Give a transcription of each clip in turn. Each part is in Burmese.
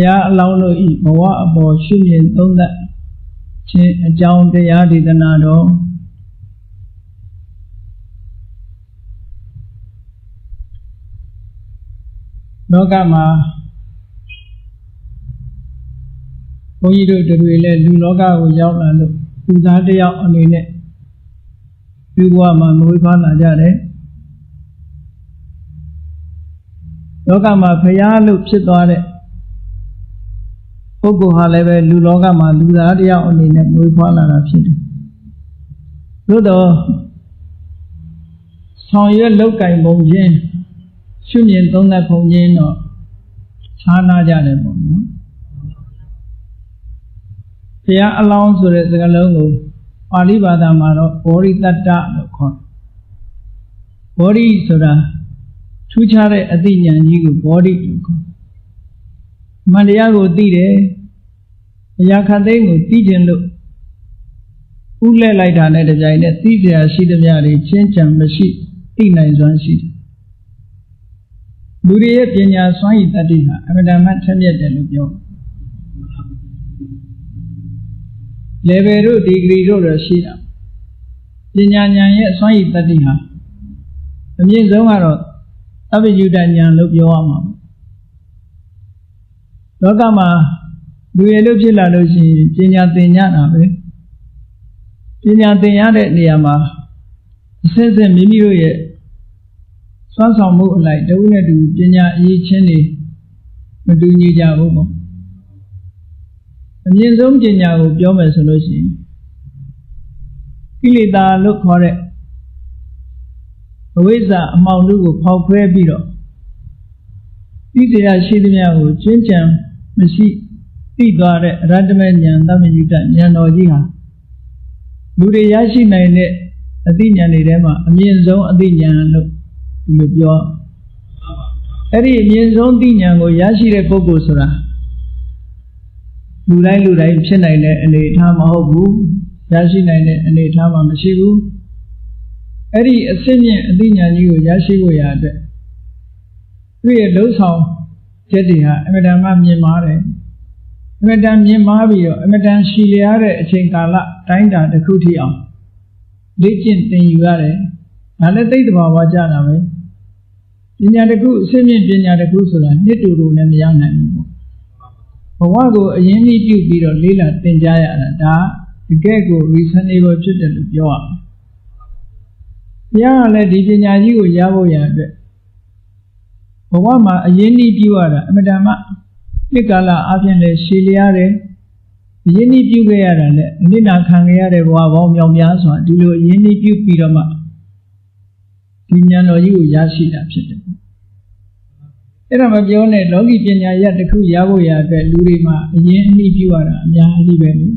ရားအလောင်းတို့ဤဘဝအပေါ်ရှုမြင်သုံးသပ်ခြင်းအကြောင်းတရားဒေသနာတော်လောကမှာဘုန်းကြီးတို့တွေလည်းလူလောကကိုရောက်လာလို့လူသားတစ်ယောက်အနေနဲ့ဒီဘဝမှာမွေးဖွားလာကြတယ်လောကမှာဘုရားလို့ဖြစ်သွားတဲ့ပုဂ္ဂိုလ်ဟာလည်းပဲလူလောကမှာလူသားတစ်ယောက်အနေနဲ့မွေးဖွားလာတာဖြစ်တယ်။သို့တော့ဆောင်ရွက်လုပ်ကင်ပုံချင်းရှုမြင်သုံးသပ်ပုံချင်းတော့ခြားနာကြတယ်ပေါ့နော်။ဘုရားအလောင်းဆိုတဲ့စကားလုံးကိုပါဠိဘာသာမှာတော့ဘောဓိတတ္တလို့ခေါ်တယ်။ဘောဓိဆိုတာထူးခြားတဲ့အသိဉာဏ်ကြီးကိုဘောဓိလို့ခေါ်တယ်။မှန်တရားကိုသိတယ်။အရာခတ်သိမ်းကိုသိခြင်းလို့ဥလဲလိုက်တာနဲ့တကြိုင်နဲ့သိစရာရှိသမျှတွေချင်းချံမရှိသိနိုင်စွမ်းရှိတယ်။လူတွေရဲ့ပညာစွမ်းရည်တတ္တိဟာအမှန်တမ်းထက်မြက်တယ်လို့ပြော။ level တို့ degree တို့တော့ရှိတာ။ပညာဉာဏ်ရဲ့စွမ်းရည်တတ္တိဟာအမြင့်ဆုံးကတော့သဗ္ဗညုတဉာဏ်လို့ပြောရမှာပေါ့။လောကမှာလူရည်လို့ဖြစ်လာလို့ရှိရင်ပညာသင်ရတာပဲပညာသင်ရတဲ့နေရာမှာအစစ်စစ်မိမိတို့ရဲ့စွမ်းဆောင်မှုအလိုက်တဦးနဲ့တူပညာအရေးချင်းတွေမတူညီကြဘူးပေါ့အမြင့်ဆုံးပညာကိုပြောမယ်ဆိုလို့ရှိရင်ကိလေသာလို့ခေါ်တဲ့အဝိဇ္ဇာအမှောင်တို့ကိုဖောက်ခွဲပြီးတော့သိတရားရှိသမျှကိုကျင့်ကြံမရှိသိသွားတဲ့အရဟတမေဉာဏ်သမယုတဉာဏ်တော်ကြီးဟာလူတွေရရှိနိုင်တဲ့အသိဉာဏ်တွေထဲမှာအမြင့်ဆုံးအသိဉာဏ်လို့ဒီလိုပြောအဲ့ဒီအမြင့်ဆုံးသိဉာဏ်ကိုရရှိတဲ့ပုဂ္ဂိုလ်ဆိုတာလူတိုင်းဖြစ်နိုင်တဲ့အနေအထားမဟုတ်ဘူးရရှိနိုင်တဲ့အနေအထားမှာမရှိဘူးအဲ့ဒီအစစ်မြင့်အသိဉာဏ်ကြီးကိုရရှိဖို့ရအတွက်သူ့ရဲ့လှုပ်ဆောင်ချက်တွေဟာအမြဲတမ်းမြင်မာတယ်အမြဲတမ်းမြင်မာပြီးတော့အမြဲတမ်းရှိလျားတဲ့အချိန်ကာလတိုင်းတာတစ်ခုထိအောင်လေ့ကျင့်သင်ယူရတယ်ဒါလည်းသိတဲ့ဘာဝကြတာပဲပညာတစ်ခုအစစ်မြင့်ပညာတစ်ခုဆိုတာနှစ်တူတူနဲ့မရနိုင်ဘူးပေါ့ဘဝကိုအရင်ကြီးပြုပြီးတော့လေးလာသင်ကြားရတာဒါတကယ်ကို reasonable ဖြစ်တယ်လို့ပြောရမယ်ဘုရားကလည်းဒီပညာကြီးကိုရဖို့ရအတွက်ဘဝမှာအရင်ကြီးပြုရတာအမှန်တမ်းနှစ်ကာလအပြင်လည်းရှည်လျားတယ်အရင်ကြီးပြုခဲ့ရတာလည်းအနိဒာခံခဲ့ရတဲ့ဘဝပေါင်းမြောင်များစွာဒီလိုအရင်ကြီးပြုပြီးတော့မှဒီဉာဏ်တော်ကြီးကိုရရှိတာဖြစ်တယ်အဲ့ဒါမပြောနဲ့လောကီပညာရပ်တစ်ခုရဖို့ရအတွက်လူတွေမှာအရင်အနည်းပြုရတာအများကြီးပဲလေ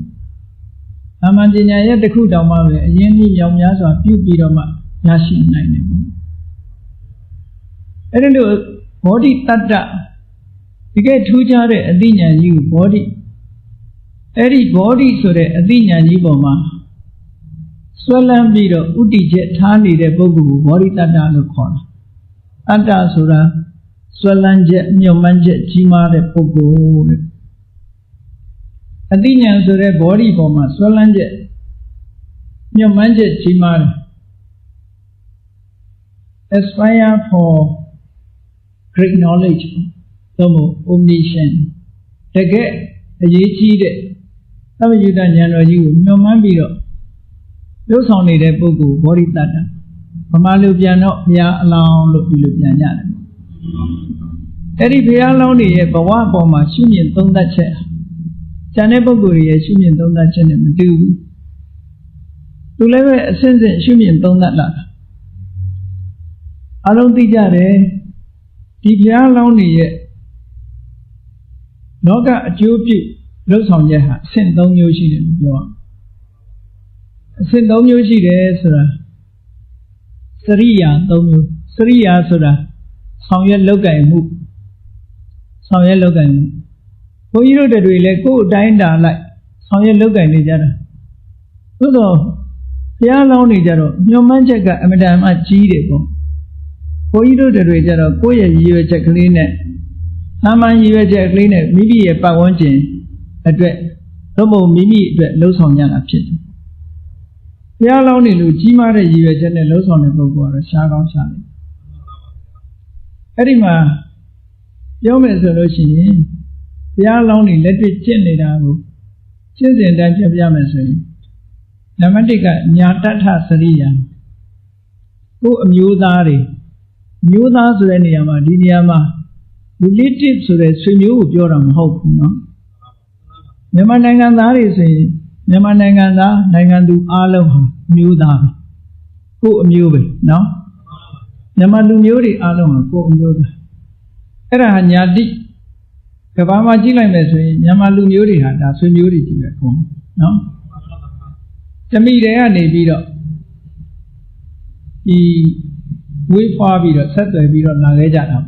အမှန်ပညာရပ်တစ်ခုတောင်မှပဲအရင်ကြီးမြောင်များစွာပြုပြီးတော့မှရရှိနိုင်တယ်ပေါ့အဲ့ဒီလိုဘောဓိတတ္တဒီကဲထူးခြားတဲ့အသိဉာဏ်ကြီးကိုဘောဓိအဲ့ဒီဘောဓိဆိုတဲ့အသိဉာဏ်ကြီးပေါ်မှာဆွဲလန်းပြီးတော့ဥတ္တိချက်ထားနေတဲ့ပုဂ္ဂိုလ်ကိုဘောဓိတတ္တလို့ခေါ်တာတတ္တဆိုတာဆွဲလန်းချက်မြုံမှန်းချက်ကြီးမားတဲ့ပုဂ္ဂိုလ်တဲ့အသိဉာဏ်ဆိုတဲ့ဘောဓိပေါ်မှာဆွဲလန်းချက်မြုံမှန်းချက်ကြီးမားတယ် aspire for great knowledge သို့မဟုတ် omniscient တကယ်အရေးကြီးတဲ့သဗ္ဗညုတဉာဏ်တော်ကြီးကိုမြုံမှန်းပြီးတော့လှုပ်ဆောင်နေတဲ့ပုဂ္ဂိုလ်ဘောဓိတတ္တဗမာလူပြန်တော့ဘုရားအလောင်းလို့ဒီလိုပြန်ကြတယ်အဲ့ဒီဘုရားလောင်းတွေရဲ့ဘဝပေါ်မှာရှုမြင်သုံးသပ်ချက်ကျန်တဲ့ပုဂ္ဂိုလ်တွေရဲ့ရှုမြင်သုံးသပ်ချက်နဲ့မတူဘူးသူလည်းပဲအစဉ်စဉ်ရှုမြင်သုံးသပ်လာတာအလုံးသိကြတယ်ဒီဘုရားလောင်းတွေရဲ့လောကအကျိုးပြုလှုပ်ဆောင်ချက်ဟာအဆင့်၃မျိုးရှိတယ်လို့ပြောရအဆင့်၃မျိုးရှိတယ်ဆိုတာစရိယာ၃မျိုးစရိယာဆိုတာဆောင်ရွက်လုပ်ကင်မှုဘုန်းကြီးတို့တွေလည်းကိုယ်အတိုင်းတာလိုက်ဆောင်ရွက်လုပ်ကင်နေကြတာသို့တော့ဘုရားလောင်းနေကြတော့ညွှန်မှန်းချက်ကအမတန်မှကြီးတယ်ပေါ့ဘုန်းကြီးတို့တွေကြတော့ကိုယ့်ရဲ့ရည်ရွယ်ချက်ကလေးနဲ့ Naman you a clean it, maybe a pawanjin, a dread, Tomo Mimi, low on Yana Pit. They are only Lujima, you a general low on the book or a shadow shine. Edima, Yomen solution, they are only let it gently down. Children that you have Yamasri. Namatica, Nyatata Saria. Who amuse Ari? Muda Zureniama, Didiama. Relative to the Sinu, Joram Hope, no? Yamananganda is a Yamananganda, Nangandu Alo, Muda. Who amuse, no? Yamandu Muri Alo, who amuse. Era Hanyadi Kavama Jila Messi, Yamalu Muri had a Sumuri to the home, no? Tamida Nebido. We far be the set the Bido Nagaja.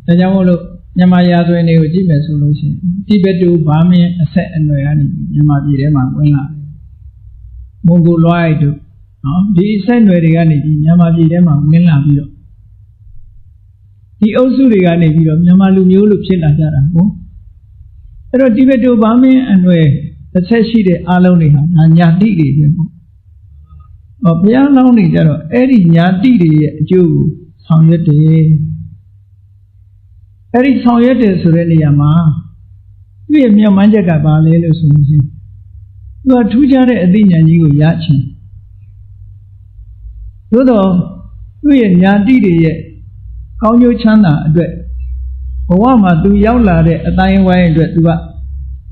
The Yamolo Yamaya to any Ujime solution. Tibetu, Bami, a set and Noyani, Yamabirema, Willa. Mungu Loido. The same way the Yanni, Yamabirema, Willa Bido. He also regarded Bido, Yamalu Yulu Chilajara. Pero Tibetu, Bami, and where the Seshi de Aloniha, and Yadi. Of Pian Loni, Eddie Yadi, Jew, Sangete. Eddie Sangete Sureliama. We have your Manjaka Bale Sunzi. You are two jare Adina Nigu Yachin. Dodo, we have Yadi, Konyo Chana, Dwet. Owama do Yaula, a dying way, Dwet,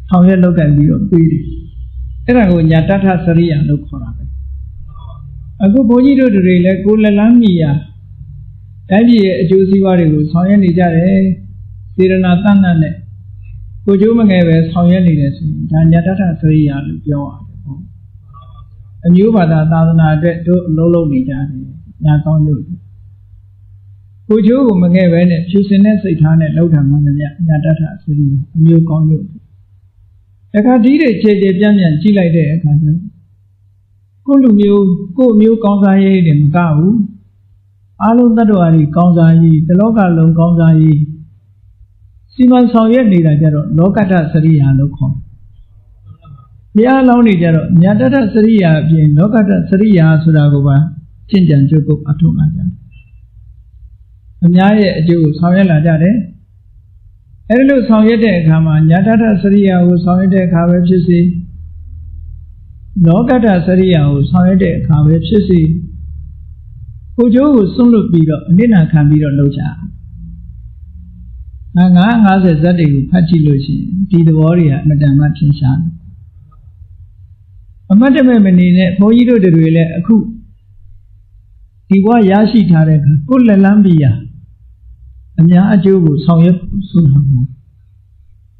how you look at you, Piri. Era go Yatata Saria look for it. A good boy to the relay, Gulalamia. Daddy, a juicy warrior, Soyan Nijare, Siranatana. Kujumagaves, Soyan Nidas, Danyata 3 years, Joa. A new Bada Tadana, Lolo Nijare, Yakon you. Kujumagaves, Chusinet, Satan, Lotam, Yatata 3 years, new con you. A Kadida, Chede Jamian, Chile, a country. Go Mu Gonzai, the Macau. Alu Naduari, Gonzai, the local Gonzai. Simon Soviet leader, Locata Saria, Locon. We are lonely, Yadata Saria, being Locata Saria, Sudagova, Chinjan Joko Atumaja. Amaya Jew, Soyela Jade. Elu Soviet, Kama, Yadata Saria, who Soviet Kavachisi. Logata Saria was hired a Kaweb Sisi. Ujo was soon look beat up, Nina can be a loja. Nanga has a Zadi, Pachi Lucy, the warrior, Madame Martin Shan. A Madame Menine, for you to the relay a coup. Tiwa Yashi Tareka, Kula Lambia. And Yajubu saw you soon.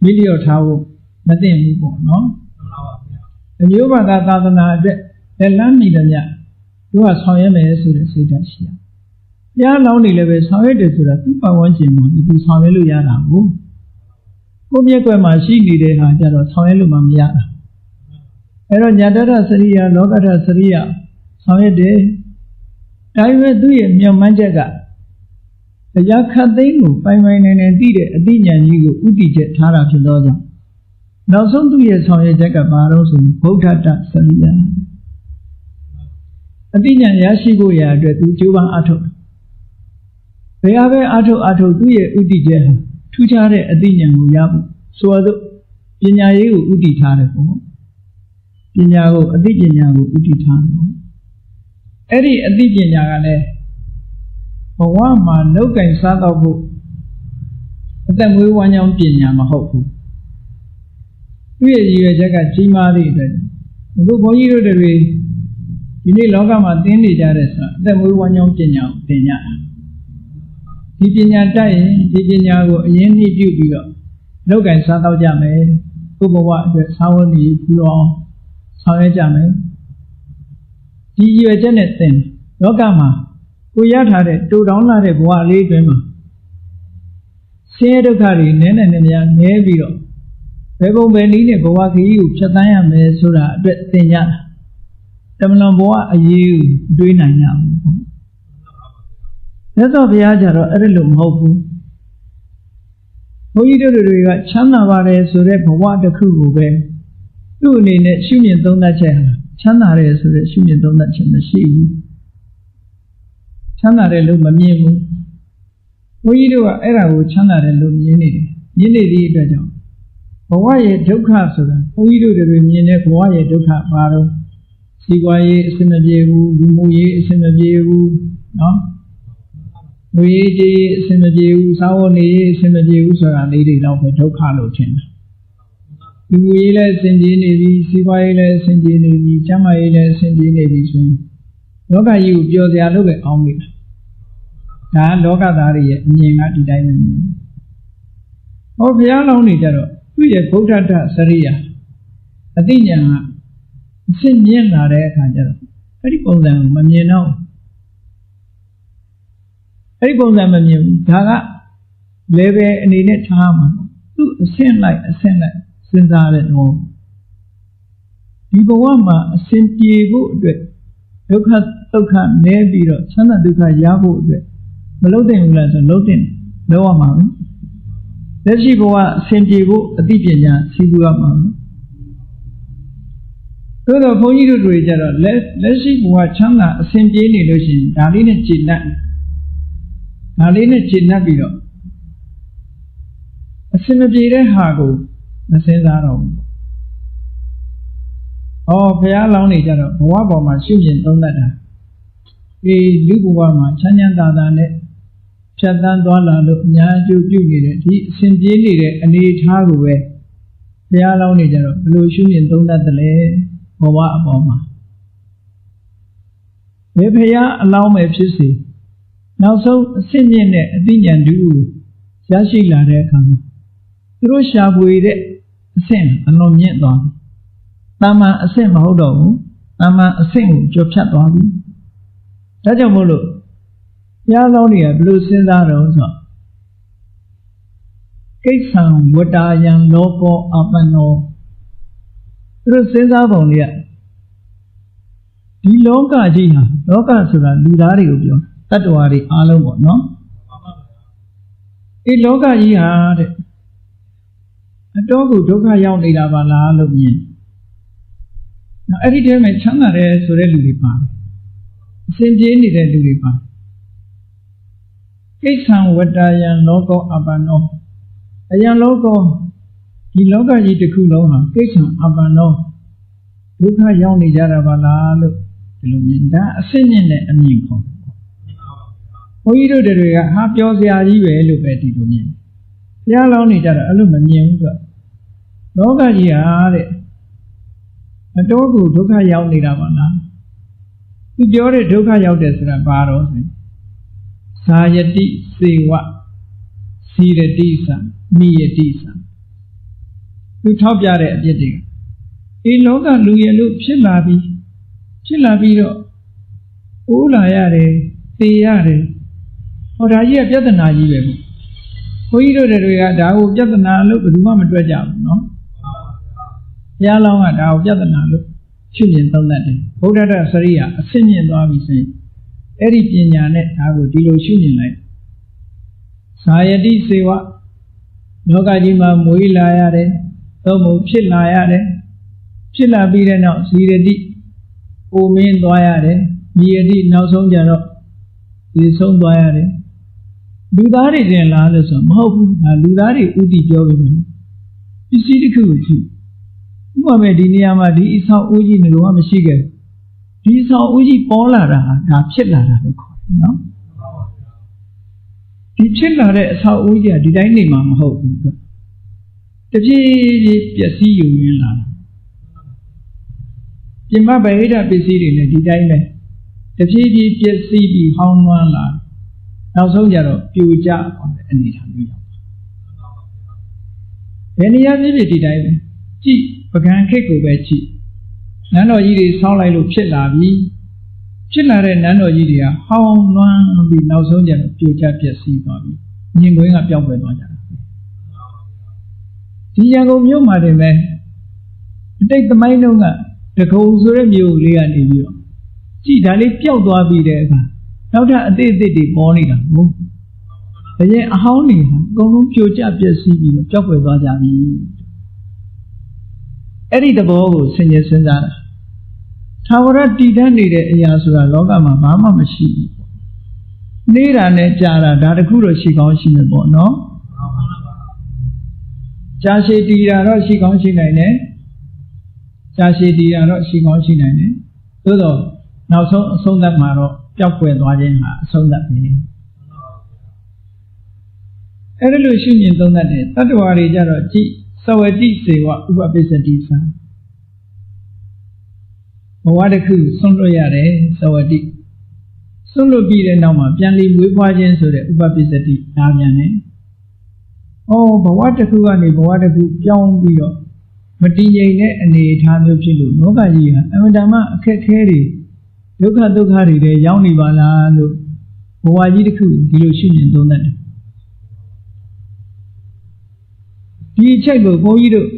Milio Tower, nothing more, no? And you were that other night, the land need a ya. You are so young as to say that she. Ya lonely levels, how it is to the 2 1 Jim, it is Hallelujah. Kumiaka, she needed her Jaro, Hallelujah Yara. Eron Yadara Saria, Logata Saria, Soyede. Dive do it, your Manjaga. The Yaka Dingu, 5 and did it, a dinner you, Udije Tara to Doja. Now, some 2 years on a jacket barrows in Bogata Saria. Adina Yashigo Yadre to Juba Ato. They have Ato 2 year Udija, 2 jare Adina Yabu, so Pinyayo Uditano. Pinyago Adinago Uditano. Eddie Adinagane. For 1 man, no kind Sadabu. Then we want young Pinyama Hoku. We are Jaga Chima reader. Go for you the way. You need Logama Dindi Jaresa, then we want young Kenya, Pena. Tipinya dying, Tipinago, Yendi Dubio. Logan Sado Jame, Kubawa, the Saudi Pulo, Sawe Jame. You a Janet then, Logama, who yet had it, 2 dollars a boa later. Say to carry Nen and Nevio. Pebo Benini Boaki, Chataya Mesura, Tenya. Tamlamboa, a you doing a yam. That's all the Ajaro, Erelum Hopu. ုန်းကြီးတို့တွေကချမ်းသာပါတယ်ဆိုတဲ့ဘဝတစ်ခုကိုပဲသူ့အနေနဲ့ရှုမြင်သုံးသပ်ချက်ဟာချမ်းသာတယ်ဆိုတဲ့ရှုမြင်သုံးသပ်ချက်မရှိဘူးချမ်းသာတယ်လို့မမြင်ဘူးဘုန်းကြီးတို့ကအဲ့ဒါကိုချမ်းသာတယ်လို့မြင်နေတယ်မြင်နေသည့်အတွက်ကြောင့်ဘဝရဲ့ဒုက္ခဆိုတာဘုန်းကြီးတို့တွေမြင်တဲ့ဘဝရဲ့ဒုက္ခဘာလို့စီးပွားရေးအဆင်မပြေဘူးလူမှုရေးအဆင်မပြေဘူးနော်ငွေကြေးအဆင်မပြေဘူးစာဝတ်နေရေးအဆင်မပြေဘူးဆိုတာလေးတွေတော့ပဲဒုက္ခလို့ထင်တယ်လူမှုရေးလည်းအဆင်ပြေနေပြီစီးပွားရေးလည်းအဆင်ပြေနေပြီကျန်းမာရေးလည်းအဆင်ပြေနေပြီဆိုရင်လောကကြီးကိုပျော်စရာလို့ပဲအောင်းမိတာဒါလောကသားတွေရဲ့အမြင်ကဒီတိုင်းပဲမြင်ဟောဘုရားလောင်းနေကြတော့သူ့ရဲ့ဗုဒ္ဓတစရိယာအသိဉာဏ်ကအဆင့်မြင့်လာတဲ့အခါကျတော့အဲ့ဒီပုံစံကိုမမြင်တော့အဲ့ဒီပုံစံမမြင်ဘူးဒါက level အနေနဲ့ထားမှာသူ့အဆင့်လိုက်စဉ်းစားတဲ့တော့ဒီဘဝမှာအဆင်ပြေဖို့အတွက်ဒုက္ခဒုက္ခနည်းပြီးတော့ချမ်းသာဒုက္ခရဖို့အတွက်မလုပ်သင့်ဘူးလားဆိုလုပ်သင့်လုပ်ရမှာပဲလက်ရှိဘဝအဆင်ပြေဖို့အသိပညာရှိဖို့ရမှာပဲသို့တော့ဘုန်းကြီးတို့တွေကြတော့လက်ရှိဘဝချမ်းသာအဆင်ပြေနေလို့ရှိရင်ဒါလေးနဲ့ကျေနပ်ပြီးတော့အဆင်မပြေတဲ့ဟာကိုမစဉ်းစားတော့ဘူး။ဘုရားလောင်းနေကြတော့ဘဝပေါ်မှာရှုမြင်သုံးသပ်တာဒီလူဘဝမှာချမ်းသာသာနဲ့ဖြတ်သန်းသွားလာလို့အများအကျိုးပြုနေတဲ့ဒီအစဉ်ပြေးနေတဲ့အနေအထားကိုပဲဘုရားလောင်းနေကြတော့ဘယ်လိုရှုမြင်သုံးသပ်သလဲဘဝအပေါ်မှာဘယ်ဘုရားအလောင်းပဲဖြစ်စေနောက်ဆုံးအစစ်မြင့်တဲ့အသိဉာဏ်တူရရှိလာတဲ့အခါမှာသူတို့ရှာဖွေတဲ့အဆင့်အလွန်မြင့်သွားပြီ။တာမန်အဆင့်မဟုတ်တော့ဘူး။တာမန်အဆင့်ကိုကျော်ဖြတ်သွားပြီ။ဒါကြောင့်မို့လို့ဘုရားလောင်းတွေကဘယ်လိုစဉ်းစားတော့ဆိုတော့ကိစ္ဆံဝတ္တာယံလောကောအပန္နောသူတို့စဉ်းစားပုံတွေကဒီလောကကြီးဟာလောကဆိုတာလူသားတွေကိုပြောတတ္တဝါတွေအားလုံးပေါ့နော်ဒီလောကကြီးဟာတဲ့အတော်ကိုဒုက္ခရောက်နေတာပါလားလို့မြင်နော်အဲ့ဒီတည်းမှာချမ်းသာတယ်ဆိုတဲ့လူတွေပါတယ်အစဉ်ပြေးနေတဲ့လူတွေပါတယ်ကိစ္ဆံဝတ္တယံလောကောအပန္နောအယံလောကောဒီလောကကြီးတစ်ခုလုံးဟာကိစ္ဆံအပန္နောဒုက္ခရောက်နေကြတာပါလားလို့ဒီလိုမြင်ဒါအစစ်မြင့်တဲ့အမြင်ခေါ်တယ်ဘုန်းကြီးတို့တွေကဟာပြောစရာကြီးပဲလို့ပဲဒီလိုမြင်ဘုရားလောင်းနေကြတော့အဲ့လိုမမြင်ဘူးဆိုလောကကြီးဟာတဲ့အတော်ကိုဒုက္ခရောက်နေတာပါလားသူပြောတဲ့ဒုက္ခရောက်တယ်ဆိုတာဘာတော့ဆိုဇာယတိစေဝစီရတိသမိယတိသသူထောက်ပြတဲ့အပြစ်တွေကဒီလောကလူရလို့ဖြစ်လာပြီးတော့အိုးလာရတယ်သေရတယ်ဟောဒါကြီးကပြဿနာကြီးပဲဘုန်းကြီးတို့တွေကဒါကိုပြဿနာလို့ဘယ်သူမှမတွေ့ကြဘူးနော်ဘုရားလောင်းကဒါကိုပြဿနာလို့ရှုမြင်သုံးသပ်တယ်ဗုဒ္ဓတစရိယာအဆင့်မြင့်သွားပြီဆိုရင်အဲ့ဒီပညာနဲ့ဒါကိုဒီလိုရှုမြင်လိုက်ဇာယတိစေဝလောကကြီးမှာမွေးလာရတယ်သို့မဟုတ်ဖြစ်လာရတယ်ဖြစ်လာပြီးတဲ့နောက်ဇီရတိအိုမင်းသွားရတယ်မိယတိနောက်ဆုံးကြတော့ဒီဆုံးသွားရတယ်လူသားတွေတင်လားလို့ဆိုမဟုတ်ဘူးဒါလူသားတွေဥတီပြောပြီးမယ်ပစ္စည်းတစ်ခုကိုကြည့်ဥပမာဒီနေရာမှာဒီအဆောက်အဦကြီးနေတော့မရှိခဲ့ဒီအဆောက်အဦကြီးပေါ်လာတာဒါဖြစ်လာတာလို့ခေါ်တယ်နော်ဒီဖြစ်လာတဲ့အဆောက်အဦကြီးကဒီတိုင်းနေမှာမဟုတ်ဘူးတပြေးပြေးပျက်စီးယူရင်းလာတာပြင်မဗဟိတပစ္စည်းတွေလည်းဒီတိုင်းပဲတပြေးပြေးပျက်စီးပြီးဟောင်းနွမ်းလာနောက်ဆုံးကြတော့ပြိုကျသွားတဲ့အနေအထားမျိုးရောက်ဘယ်နေရာဖြစ်ဖြစ်ဒီတိုင်းပဲကြည့်ပကံခေတ်ကိုပဲကြည့်နန်းတော်ကြီးတွေဆောင်းလိုက်လို့ဖြစ်လာပြီဖြစ်လာတဲ့နန်းတော်ကြီးတွေကဟောင်းနွမ်းပြီးနောက်ဆုံးကြတော့ပြိုကျပျက်စီးသွားပြီညင်ကွင်းကပျောက်ကွယ်သွားကြတာဒီရန်ကုန်မြို့မှာတင်ပဲအတိတ်သမိုင်းတုန်းကတကုံဆိုတဲ့မြို့လေးကနေပြီးတော့ကြည့်ဒါလေးပျောက်သွားပြီးတဲ့အခါနောက်ထပ်အသေးအသေးတွေပေါ်နေတာဟုတ် အရင်အဟောင်းတွေဟာအကုန်လုံးပြိုကျပျက်စီးပြီးတော့ပျောက်ကွယ်သွားကြပြီအဲ့ဒီသဘောကိုဆင်ခြင်စဉ်းစားတာထာဝရတည်တတ်နေတဲ့အရာဆိုတာလောကမှာဘာမှမရှိဘူးနေတာနဲ့ကြာတာဒါတခုတော့ရှိကောင်းရှိမယ်ပေါ့နော်ကြာရှည်တည်တာတော့ရှိကောင်းရှိနိုင်တယ်ကြာရှည်တည်တာတော့ရှိကောင်းရှိနိုင်တယ်သို့တော့နောက်ဆုံးအဆုံးသတ်မှာတော့ပျောက်ကွယ်သွားခြင်းဟာအဆုံးသတ်ပဲအဲ့ဒါလို့ရှုမြင်သုံးသပ်တယ်တတ္တဝါတွေကြတော့ကြည်သဝတိစေဝဥပပိစ္ဆတိသံဘဝတစ်ခုဆွန့်လွတ်ရတယ်သဝတိဆွန့်လွတ်ပြီးတဲ့နောက်မှာပြန်လီမွေးဖွားခြင်းဆိုတဲ့ဥပပိစ္ဆတိနားပြန်တယ်။အော်ဘဝတစ်ခုကနေဘဝတစ်ခုပြောင်းပြီးတော့မတည်ငြိမ်တဲ့အနေအထားမျိုးဖြစ်လို့လောကကြီးဟာအမှန်တမ်းအခက်ခဲတွေဒုက္ခတွေတွေရောက်နေပါလားလို့ဘဝကြီးတစ်ခုဒီလိုရှုမြင်သုံးသပ်တယ်။ဒီအချက်ကိုဘုန်းကြီးတို့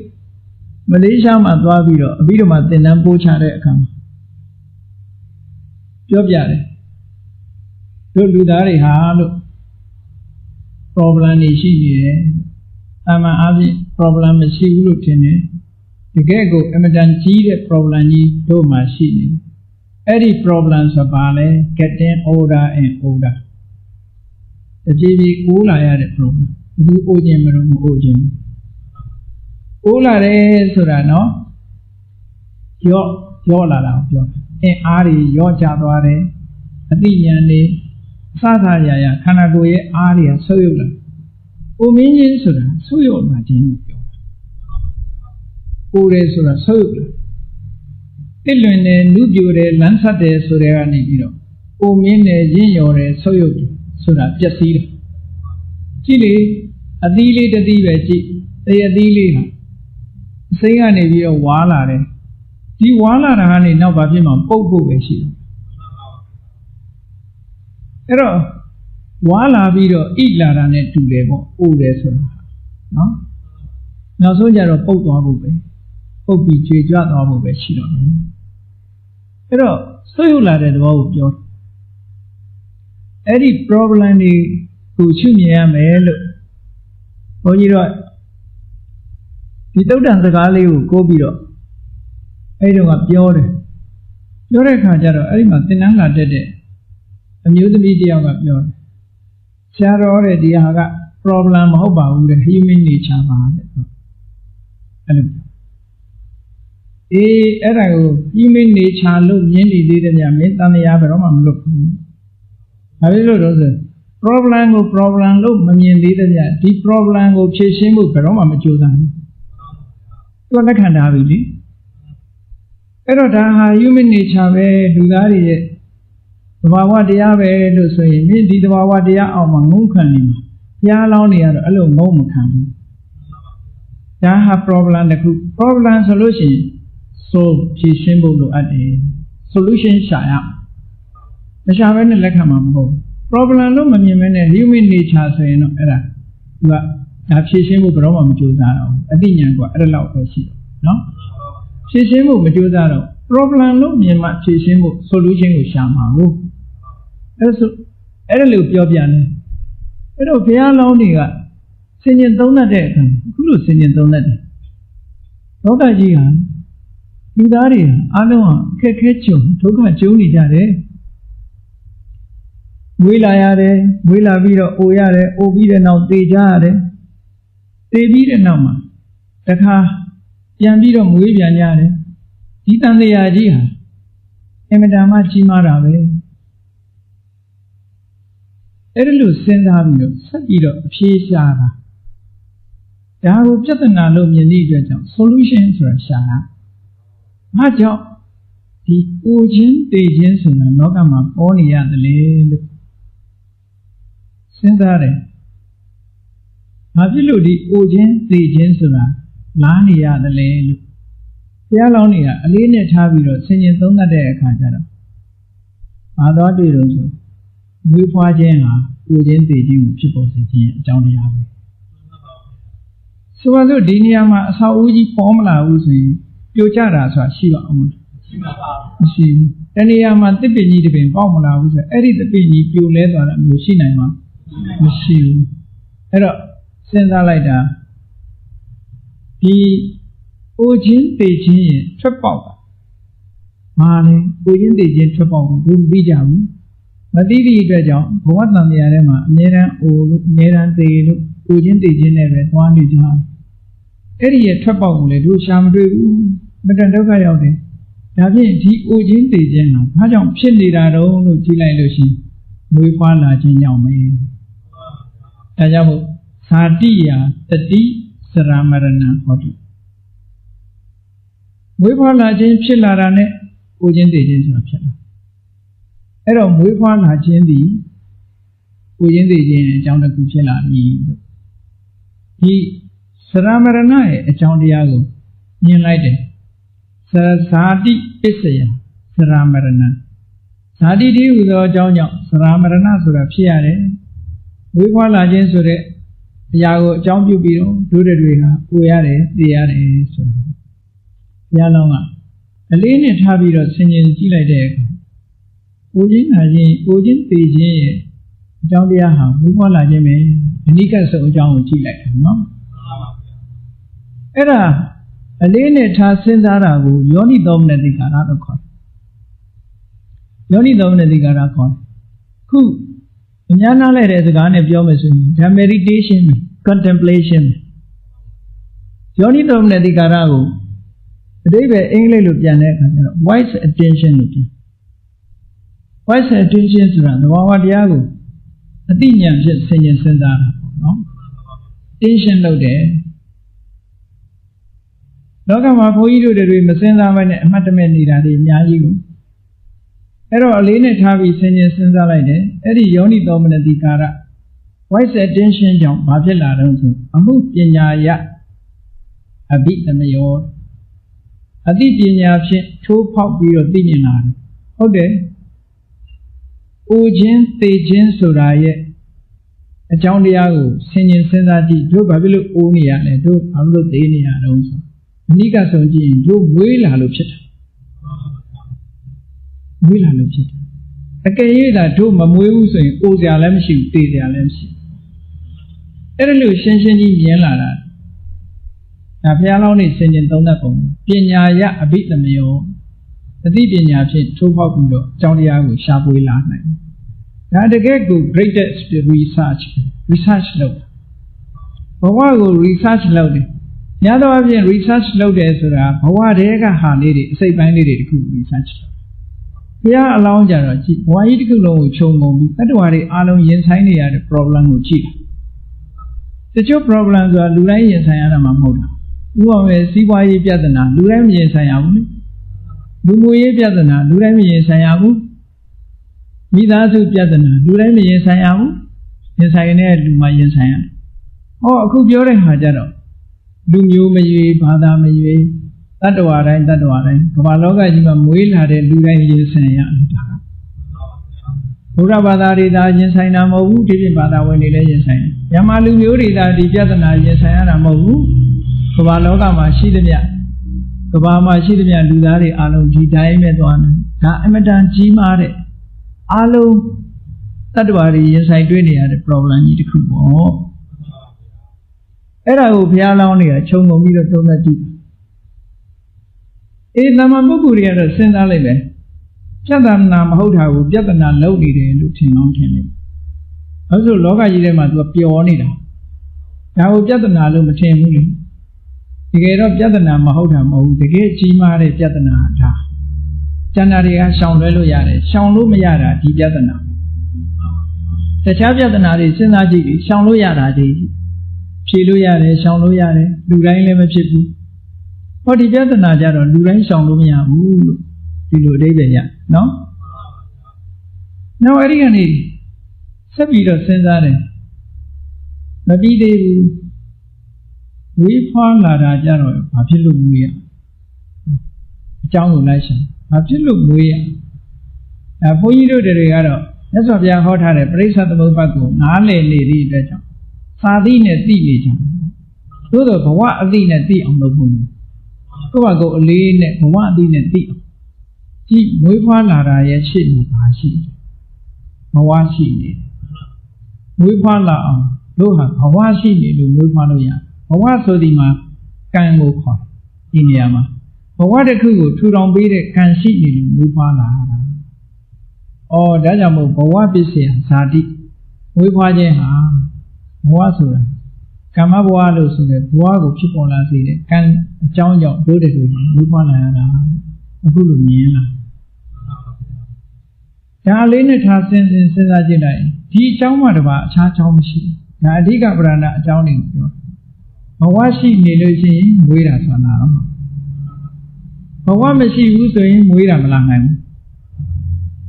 မလေးရှားမှာသွားပြီးတော့အပြီးတော့မှသင်တန်းပို့ချတဲ့အခါမှာပြောပြတယ်တို့လူသားတွေဟာလို့ problem တွေရှိနေတယ်အမှန်အပြင် problem မရှိဘူးလို့ထင်တယ်တကယ်ကိုအမတန်ကြီးတဲ့ problem ကြီးတို့မှာရှိနေတယ်အဲ့ဒီ problem ဆိုပါလဲ getting older and older တပြေးပြေးအိုးလာရတဲ့ problem ဘယ်သူအိုးခြင်းမလို့မအိုးခြင်းအိုးလာတယ်ဆိုတာနော်ရော့လာတာကိုပြောအင်းအားတွေရော့ကျသွားတယ်အသိဉာဏ်တွေအစသာရခန္ဓာကိုယ်ရဲ့အားတွေကဆုပ်ယုပ်လာကိုမင်းချင်းဆိုတာဆုပ်ယုပ်လာခြင်းကိုပြောတာကိုယ်တယ်ဆိုတာဆုပ်ယုပ်လာတစ်လွင်တယ်လူပြိုတယ်လမ်းဆက်တယ်ဆိုတဲ့ကနေပြီးတော့ကိုမင်းတယ်ရင့်ရော်တယ်ဆုပ်ယုပ်တယ်ဆိုတာပျက်စီးတယ်ကြည့်လေအသီးလေးတစ်သီးပဲကြည့်တရသီးလေးဟာအစိမ်းကနေပြီးတော့ဝါလာတယ်ဒီဝါလာတာကနေနောက်ဘာဖြစ်မှပုတ်ဖို့ပဲရှိတယ်အဲ့တော့ဝါလာပြီးတော့ဣလာတာနဲ့တူတယ်ပေါ့အိုတယ်ဆိုတာနော်နောက်ဆုံးကျတော့ပုတ်သွားဖို့ပဲပုတ်ပြီးကျွေကြွသွားဖို့ပဲရှိတော့တယ်အဲ့တော့ဆွေးရလာတဲ့သဘောကိုပြောတယ်အဲ့ဒီ problem တွေကိုရှုမြင်ရမယ်လို့ဘုန်းကြီးတို့ဒီတုတ်တန်စကားလေးကိုကိုးပြီးတော့အဲ့ဒီတော့ပြောတယ်ပြောတဲ့အခါကျတော့အဲ့ဒီမှာသင်္นานလာတက်တဲ့အမျိုးသမီးတယောက်ကပြောတယ်ဆရာတော်တဲ့ဒီဟာက problem မဟုတ်ပါဘူးတဲ့ human nature ပါတဲ့အဲ့လိုအဲ့ဒါကို human nature လို့မြင်နေသေးတယ်ဗျာမင်းတန်တရားဘယ်တော့မှမလွတ်ဘူးဘာဖြစ်လို့လဲဆို problem ကို problem လို့မမြင်သေးတယ်ဗျာဒီ problem ကိုဖြေရှင်းဖို့ဘယ်တော့မှမကြိုးစားဘူးသူကလက်ခံထားပြီလေအဲ့တော့ဒါဟာ human nature ပဲလူသားတွေရဲ့သဘာဝတရားပဲလို့ဆိုရင်မင်းဒီသဘာဝတရားအောင်မှာငုံခံနေမှာဘုရားလောင်းနေရတော့အဲ့လိုငုံမခံဘူးဒါဟာ problem တစ်ခု problem ဆိုလို့ရှိရင် solve ဖြေရှင်းဖို့လိုအပ်တယ် solution ရှာရမရှာဘဲနဲ့လက်ခံမှာမဟုတ် problem လို့မမြင်မဲနဲ့ human nature ဆိုရင်တော့အဲ့ဒါသူကဒါဖြေရှင်းဖို့ဘယ်တော့မှမကြိုးစားတော့ဘူးအသိဉာဏ်ကအဲ့ဒါလောက်ပဲရှိတော့နော်ဖြေရှင်းဖို့မကြိုးစားတော့ problem လို့မြင်မှဖြေရှင်းဖို့ solution ကိုရှာမှာဟုတ်အဲ့ဒါလို့ပြောပြတယ်အဲ့တော့ဘုရားလောင်းတွေကဆင်ញင်သုံးတတ်တဲ့အခါအခုလိုဆင်ញင်သုံးတတ်တယ်လောကကြီးဟာလူသားတွေအားလုံးဟာအခက်ခဲကြုံဒုက္ခကြုံနေကြတယ်မွေးလာရတယ်မွေးလာပြီးတော့အိုရတယ်အိုပြီးတဲ့နောက်သေကြရတယ်သေပြီးတဲ့နောက်မှာတခါပြန်ပြီးတော့မွေးပြန်ကြရတယ်ဒီတန်တရားကြီးဟာအင်မတန်မှကြီးမားတာပဲအဲ့ဒါလို့စဉ်းစားပြီးတော့ဆက်ပြီးတော့အဖြေရှာတာဒါကိုပြဿနာလို့မြင်တဲ့အတွက်ကြောင့် solution ဆိုတာရှာတာဘာကြောင့်ဒီအိုခြင်းတေခြင်းဆိုတာလောကမှာပေါ်နေရတယ်လေလို့စဉ်းစားတယ်ဘာဖြစ်လို့ဒီအိုခြင်းတေခြင်းဆိုတာလားနေရတယ်လေလို့ဘုရားလောင်းနေကအလေးနဲ့ထားပြီးတော့ဆင်ញင်သုံးသပ်တဲ့အခါကျတော့ဘာသွားတွေ့လို့ဆိုမွေးဖွားခြင်းဟာကိုခြင်းတည်ခြင်းကိုဖြစ်ပေါ်စေခြင်းအကြောင်းတရားပဲဆိုပါစို့ဒီနေရာမှာအဆောက်အဦကြီးပေါ်မလာဘူးဆိုရင်ပြိုကျတာဆိုတာရှိပါအောင်မလားရှိပါပါမရှိဘူးတနေရာမှာတစ်ပင်ကြီးတစ်ပင်ပေါက်မလာဘူးဆိုအဲ့ဒီတစ်ပင်ကြီးပြိုလဲသွားတာမျိုးရှိနိုင်မှာမ မရှိဘူးအဲ့တော့စဉ်းစားလိုက်တာဒီအိုခြင်းသိခြင်းရဲ့ထွက်ပေါက်ဘာလဲအိုခြင်းသိခြင်းထွက်ပေါက်ကိုမသိကြဘူးမသိသည့်အတွက်ကြောင့်ဘဝတန်တရားထဲမှာအမြဲတမ်းအိုလို့အမြဲတမ်းသိလို့အိုခြင်းသိခြင်းနဲ့ပဲသွားနေကြအဲ့ဒီရဲ့ထွက်ပေါက်ကိုလည်းတို့ရှာမတွေ့ဘူးမတန်ဒုက္ခရောက်တယ်ဒါဖြင့်ဒီအိုခြင်းသိခြင်းဟာဘာကြောင့်ဖြစ်နေတာတုံးလို့ကြည့်လိုက်လို့ရှိရင်မွေးဖွားလာခြင်းကြောင့်ပဲဒါကြောင့်မို့ဇာတိယာတတိစရမရဏဟောတုမွေးဖွားလာခြင်းဖြစ်လာတာနဲ့အိုခြင်းသိခြင်းဆိုတာဖြစ်လာအဲ့တော့မွေးဖွားလာခြင်းသည်အိုခြင်းသိခြင်းအကြောင်းတစ်ခုဖြစ်လာပြီလို့ဒီစရမရဏရဲ့အကြောင်းတရားကိုမြင်လိုက်တယ်ဇာတိပစ္စယစရမရဏဇာတိတည်းဟူသောအကြောင်းကြောင့်စရမရဏဆိုတာဖြစ်ရတယ်မွေးဖွားလာခြင်းဆိုတဲ့အရာကိုအကြောင်းပြုပြီးတော့တို့တွေကကိုရတယ်သိရတယ်ဆိုတာဘုရားလောင်းကအလေးနဲ့ထားပြီးတော့ဆင်ခြင်ကြည့်လိုက်တဲ့အခါကိုခြင်းလာခြင်းကိုခြင်းသိခြင်းရဲ့အကြောင်းတရားဟာမွေးဖွားလာခြင်းပဲအနိကဆုံးအကြောင်းကိုကြည့်လိုက်တယ်နော်အဲ့ဒါအလေးနဲ့ထားစဉ်းစားတာကိုယောနိသောမနတိကာရလို့ခေါ်တယ်ယောနိသောမနတိကာရခေါ်တယ်ခုအများနားလဲတဲ့စကားနဲ့ပြောမယ်ဆိုရင်ဒါ meditation contemplation ယောနိသောမနတိကာရကိုအဓိပ္ပာယ်အင်္ဂလိပ်လိုပြန်တဲ့အခါကျတော့ wise attention လို့ပြန် wise attention ဆိုတာသဘာဝတရားကိုအသိဉာဏ်ဖြင့်ဆင်ခြင်စဉ်းစားတာပေါ့နော် tension လုပ်တယ်လောကမှာဘုန်းကြီးတို့တွေမစဉ်းစားမနဲ့အမှတ်တမဲ့နေတာတွေအများကြီးကိုအဲ့တော့အလေးနဲ့ထားပြီးဆင်ခြင်စဉ်းစားလိုက်တယ်အဲ့ဒီယောနိသောမနတိကာရ wise attention ကြောင့်ဘာဖြစ်လာတော့ဆိုအမှုပညာယအဘိသမယောအသိပညာဖြင့်ထိုးဖောက်ပြီးတော့သိမြင်လာတယ်ဟုတ်တယ်အိုခြင်းသိခြင်းဆိုတာရဲ့အကြောင်းတရားကိုဆင်ခြင်စဉ်းစားကြည့်တို့ဘာဖြစ်လို့အိုးနေရလဲတို့ဘာဖြစ်လို့သိနေရတော့ဆိုအနိကဆုံးကြည့်ရင်တို့မွေးလာလို့ဖြစ်တယ်မွေးလာလို့ဖြစ်တယ်အကယ်၍သာတို့မမွေးဘူးဆိုရင်အိုစရာလည်းမရှိဘူးသိစရာလည်းမရှိအဲ့ဒါလို့ရှင်းရှင်းကြီးမြင်လာတာဒါဘုရားလောင်းနေဆင်ခြင်သုံးသပ်ပုံပညာယအဘိသမယောအသိပညာဖြင့်ထိုးဖောက်ပြီးတော့အကြောင်းတရားကိုရှာဖွေလာနိုင်တယ်ဒါတကယ်ကို greatest research လုပ်ဘဝကို research လုပ်တယ်များသောအားဖြင့် research လုပ်တယ်ဆိုတာဘဝတည်းကဟာလေးတွေအစိတ်ပိုင်းလေးတွေတခု research လုပ်ဘုရားအလောင်းကြတော့ကြည့်ဘဝကြီးတစ်ခုလုံးကိုခြုံငုံပြီးတတ္တဝါတွေအားလုံးရင်ဆိုင်နေရတဲ့ problem ကိုကြည့်တချို့ problem ဆိုတာလူတိုင်းရင်ဆိုင်ရတာမှမဟုတ်တာဥပမာစီးပွားရေးပြဿနာလူတိုင်းမရင်ဆိုင်ရဘူးလေလူမှုရေးပြဿနာလူတိုင်းမရင်ဆိုင်ရဘူးမိသားစုပြဿနာလူတိုင်းမရင်ဆိုင်ရဘူးရင်ဆိုင်တဲ့လူမှရင်ဆိုင်ရတယ်ဟောအခုပြောတဲ့ဟာကြတော့လူမျိုးမရွေးဘာသာမရွေးတတ္တဝါတိုင်းကမ္ဘာလောကကြီးမှာမွေးလာတဲ့လူတိုင်းရင်ဆိုင်ရတယ်ဒါကဘုရားဘာသာတွေသာရင်ဆိုင်တာမဟုတ်ဘူးဒီပြင်ဘာသာဝင်တွေလည်းရင်ဆိုင်တယ်မြန်မာလူမျိုးတွေသာဒီပြဿနာရင်ဆိုင်ရတာမဟုတ်ဘူးကမ္ဘာလောကမှာရှိသမျှကမ္ဘာမှာရှိသမျှလူသားတွေအားလုံးဒီတိုင်းပဲသွားနေဒါအမတန်ကြီးမားတဲ့အားလုံးတတ္တဝါတွေရင်ဆိုင်တွေ့နေရတဲ့ problem ကြီးတစ်ခုပေါ့အဲ့ဒါကိုဘုရားလောင်းတွေကခြုံငုံပြီးတော့သုံးသပ်ကြည့်သမ္မာပုဂ္ဂိုလ်တွေကတော့စဉ်းစားလိုက်မယ်ပြဿနာမဟုတ်တာကိုပြဿနာလုပ်နေတယ်လို့ထင်အောင်ထင်လိုက်ဘာလို့ဆိုလောကကြီးထဲမှာသူကပျော်နေတာဒါကိုပြဿနာလို့မထင်ဘူးလေတကယ်တော့ပြဿနာမဟုတ်တာမဟုတ်ဘူးတကယ်ကြီးမားတဲ့ပြဿနာဒါကျန်တာတွေကရှောင်လွဲလို့ရတယ်ရှောင်လို့မရတာဒီပြဿနာတခြားပြဿနာတွေစဉ်းစားကြည့်ပြီးရှောင်လို့ရတာဒီဖြေလို့ရတယ်ရှောင်လို့ရတယ်လူတိုင်းလည်းမဖြစ်ဘူးဟောဒီပြဿနာကြတော့လူတိုင်းရှောင်လို့မရဘူးလို့ဒီလိုအဓိပ္ပာယ်ရနော်နောက်အဲ့ဒီကနေဆက်ပြီးတော့စဉ်းစားတယ်မပြီးသေးဘူးဝေးဖွားလာတာကြတော့ဘာဖြစ်လို့မွေးရအကြောင်းကိုလိုက်ရှင်ဘာဖြစ်လို့မွေးရဘုန်းကြီးတို့တွေကတော့မြတ်စွာဘုရားဟောထားတဲ့ပရိစ္ဆေသမုပ္ပါဒ်ကိုနားလည်နေသည့်အတွက်ကြောင့်သာသီနဲ့သိနေကြတယ်သို့တော့ဘဝအသိနဲ့သိအောင်လုပ်ဖို့ကိုယ့်ဘာကိုအလေးနဲ့ဘဝအသိနဲ့သိအောင်ကြည့်မွေးဖွားလာတာရဲ့ရှေ့မှာဘာရှိဘဝရှိနေ မွေးဖွားလာအောင်တို့ဟာဘဝရှိနေလို့မွေးဖွားလို့ရဘဝဆိုဒီမှာကံကိုခေါ်ဒီနေရာမှာဘဝတစ်ခုကိုထူထောင်ပေးတဲ့ကံရှိနေလို့မွေးဖွားလာတာ။အော်ဒါကြောင့်မို့ဘဝပစ္စယဇာတိမွေးဖွားခြင်းဟာဘဝဆိုတာကမ္မဘဝလို့ဆိုတဲ့ဘဝကိုဖြစ်ပေါ်လာစေတဲ့ကံအကြောင်းကြောင့်တို့တွေမွေးဖွားလာရတာအခုလိုမြင်လာဒါလေးနဲ့ထားစဉ်းစားကြည့်လိုက်ဒီအကြောင်းမှတပါအခြားအကြောင်းမရှိဘူးဒါအဓိကပရဏအကြောင်းတွေပြောဘဝရှိနေလို့ရှိရင်မွေးတာဆိုတာတော့ဘဝမရှိဘူးဆိုရင်မွေးတာမလာနိုင်ဘူး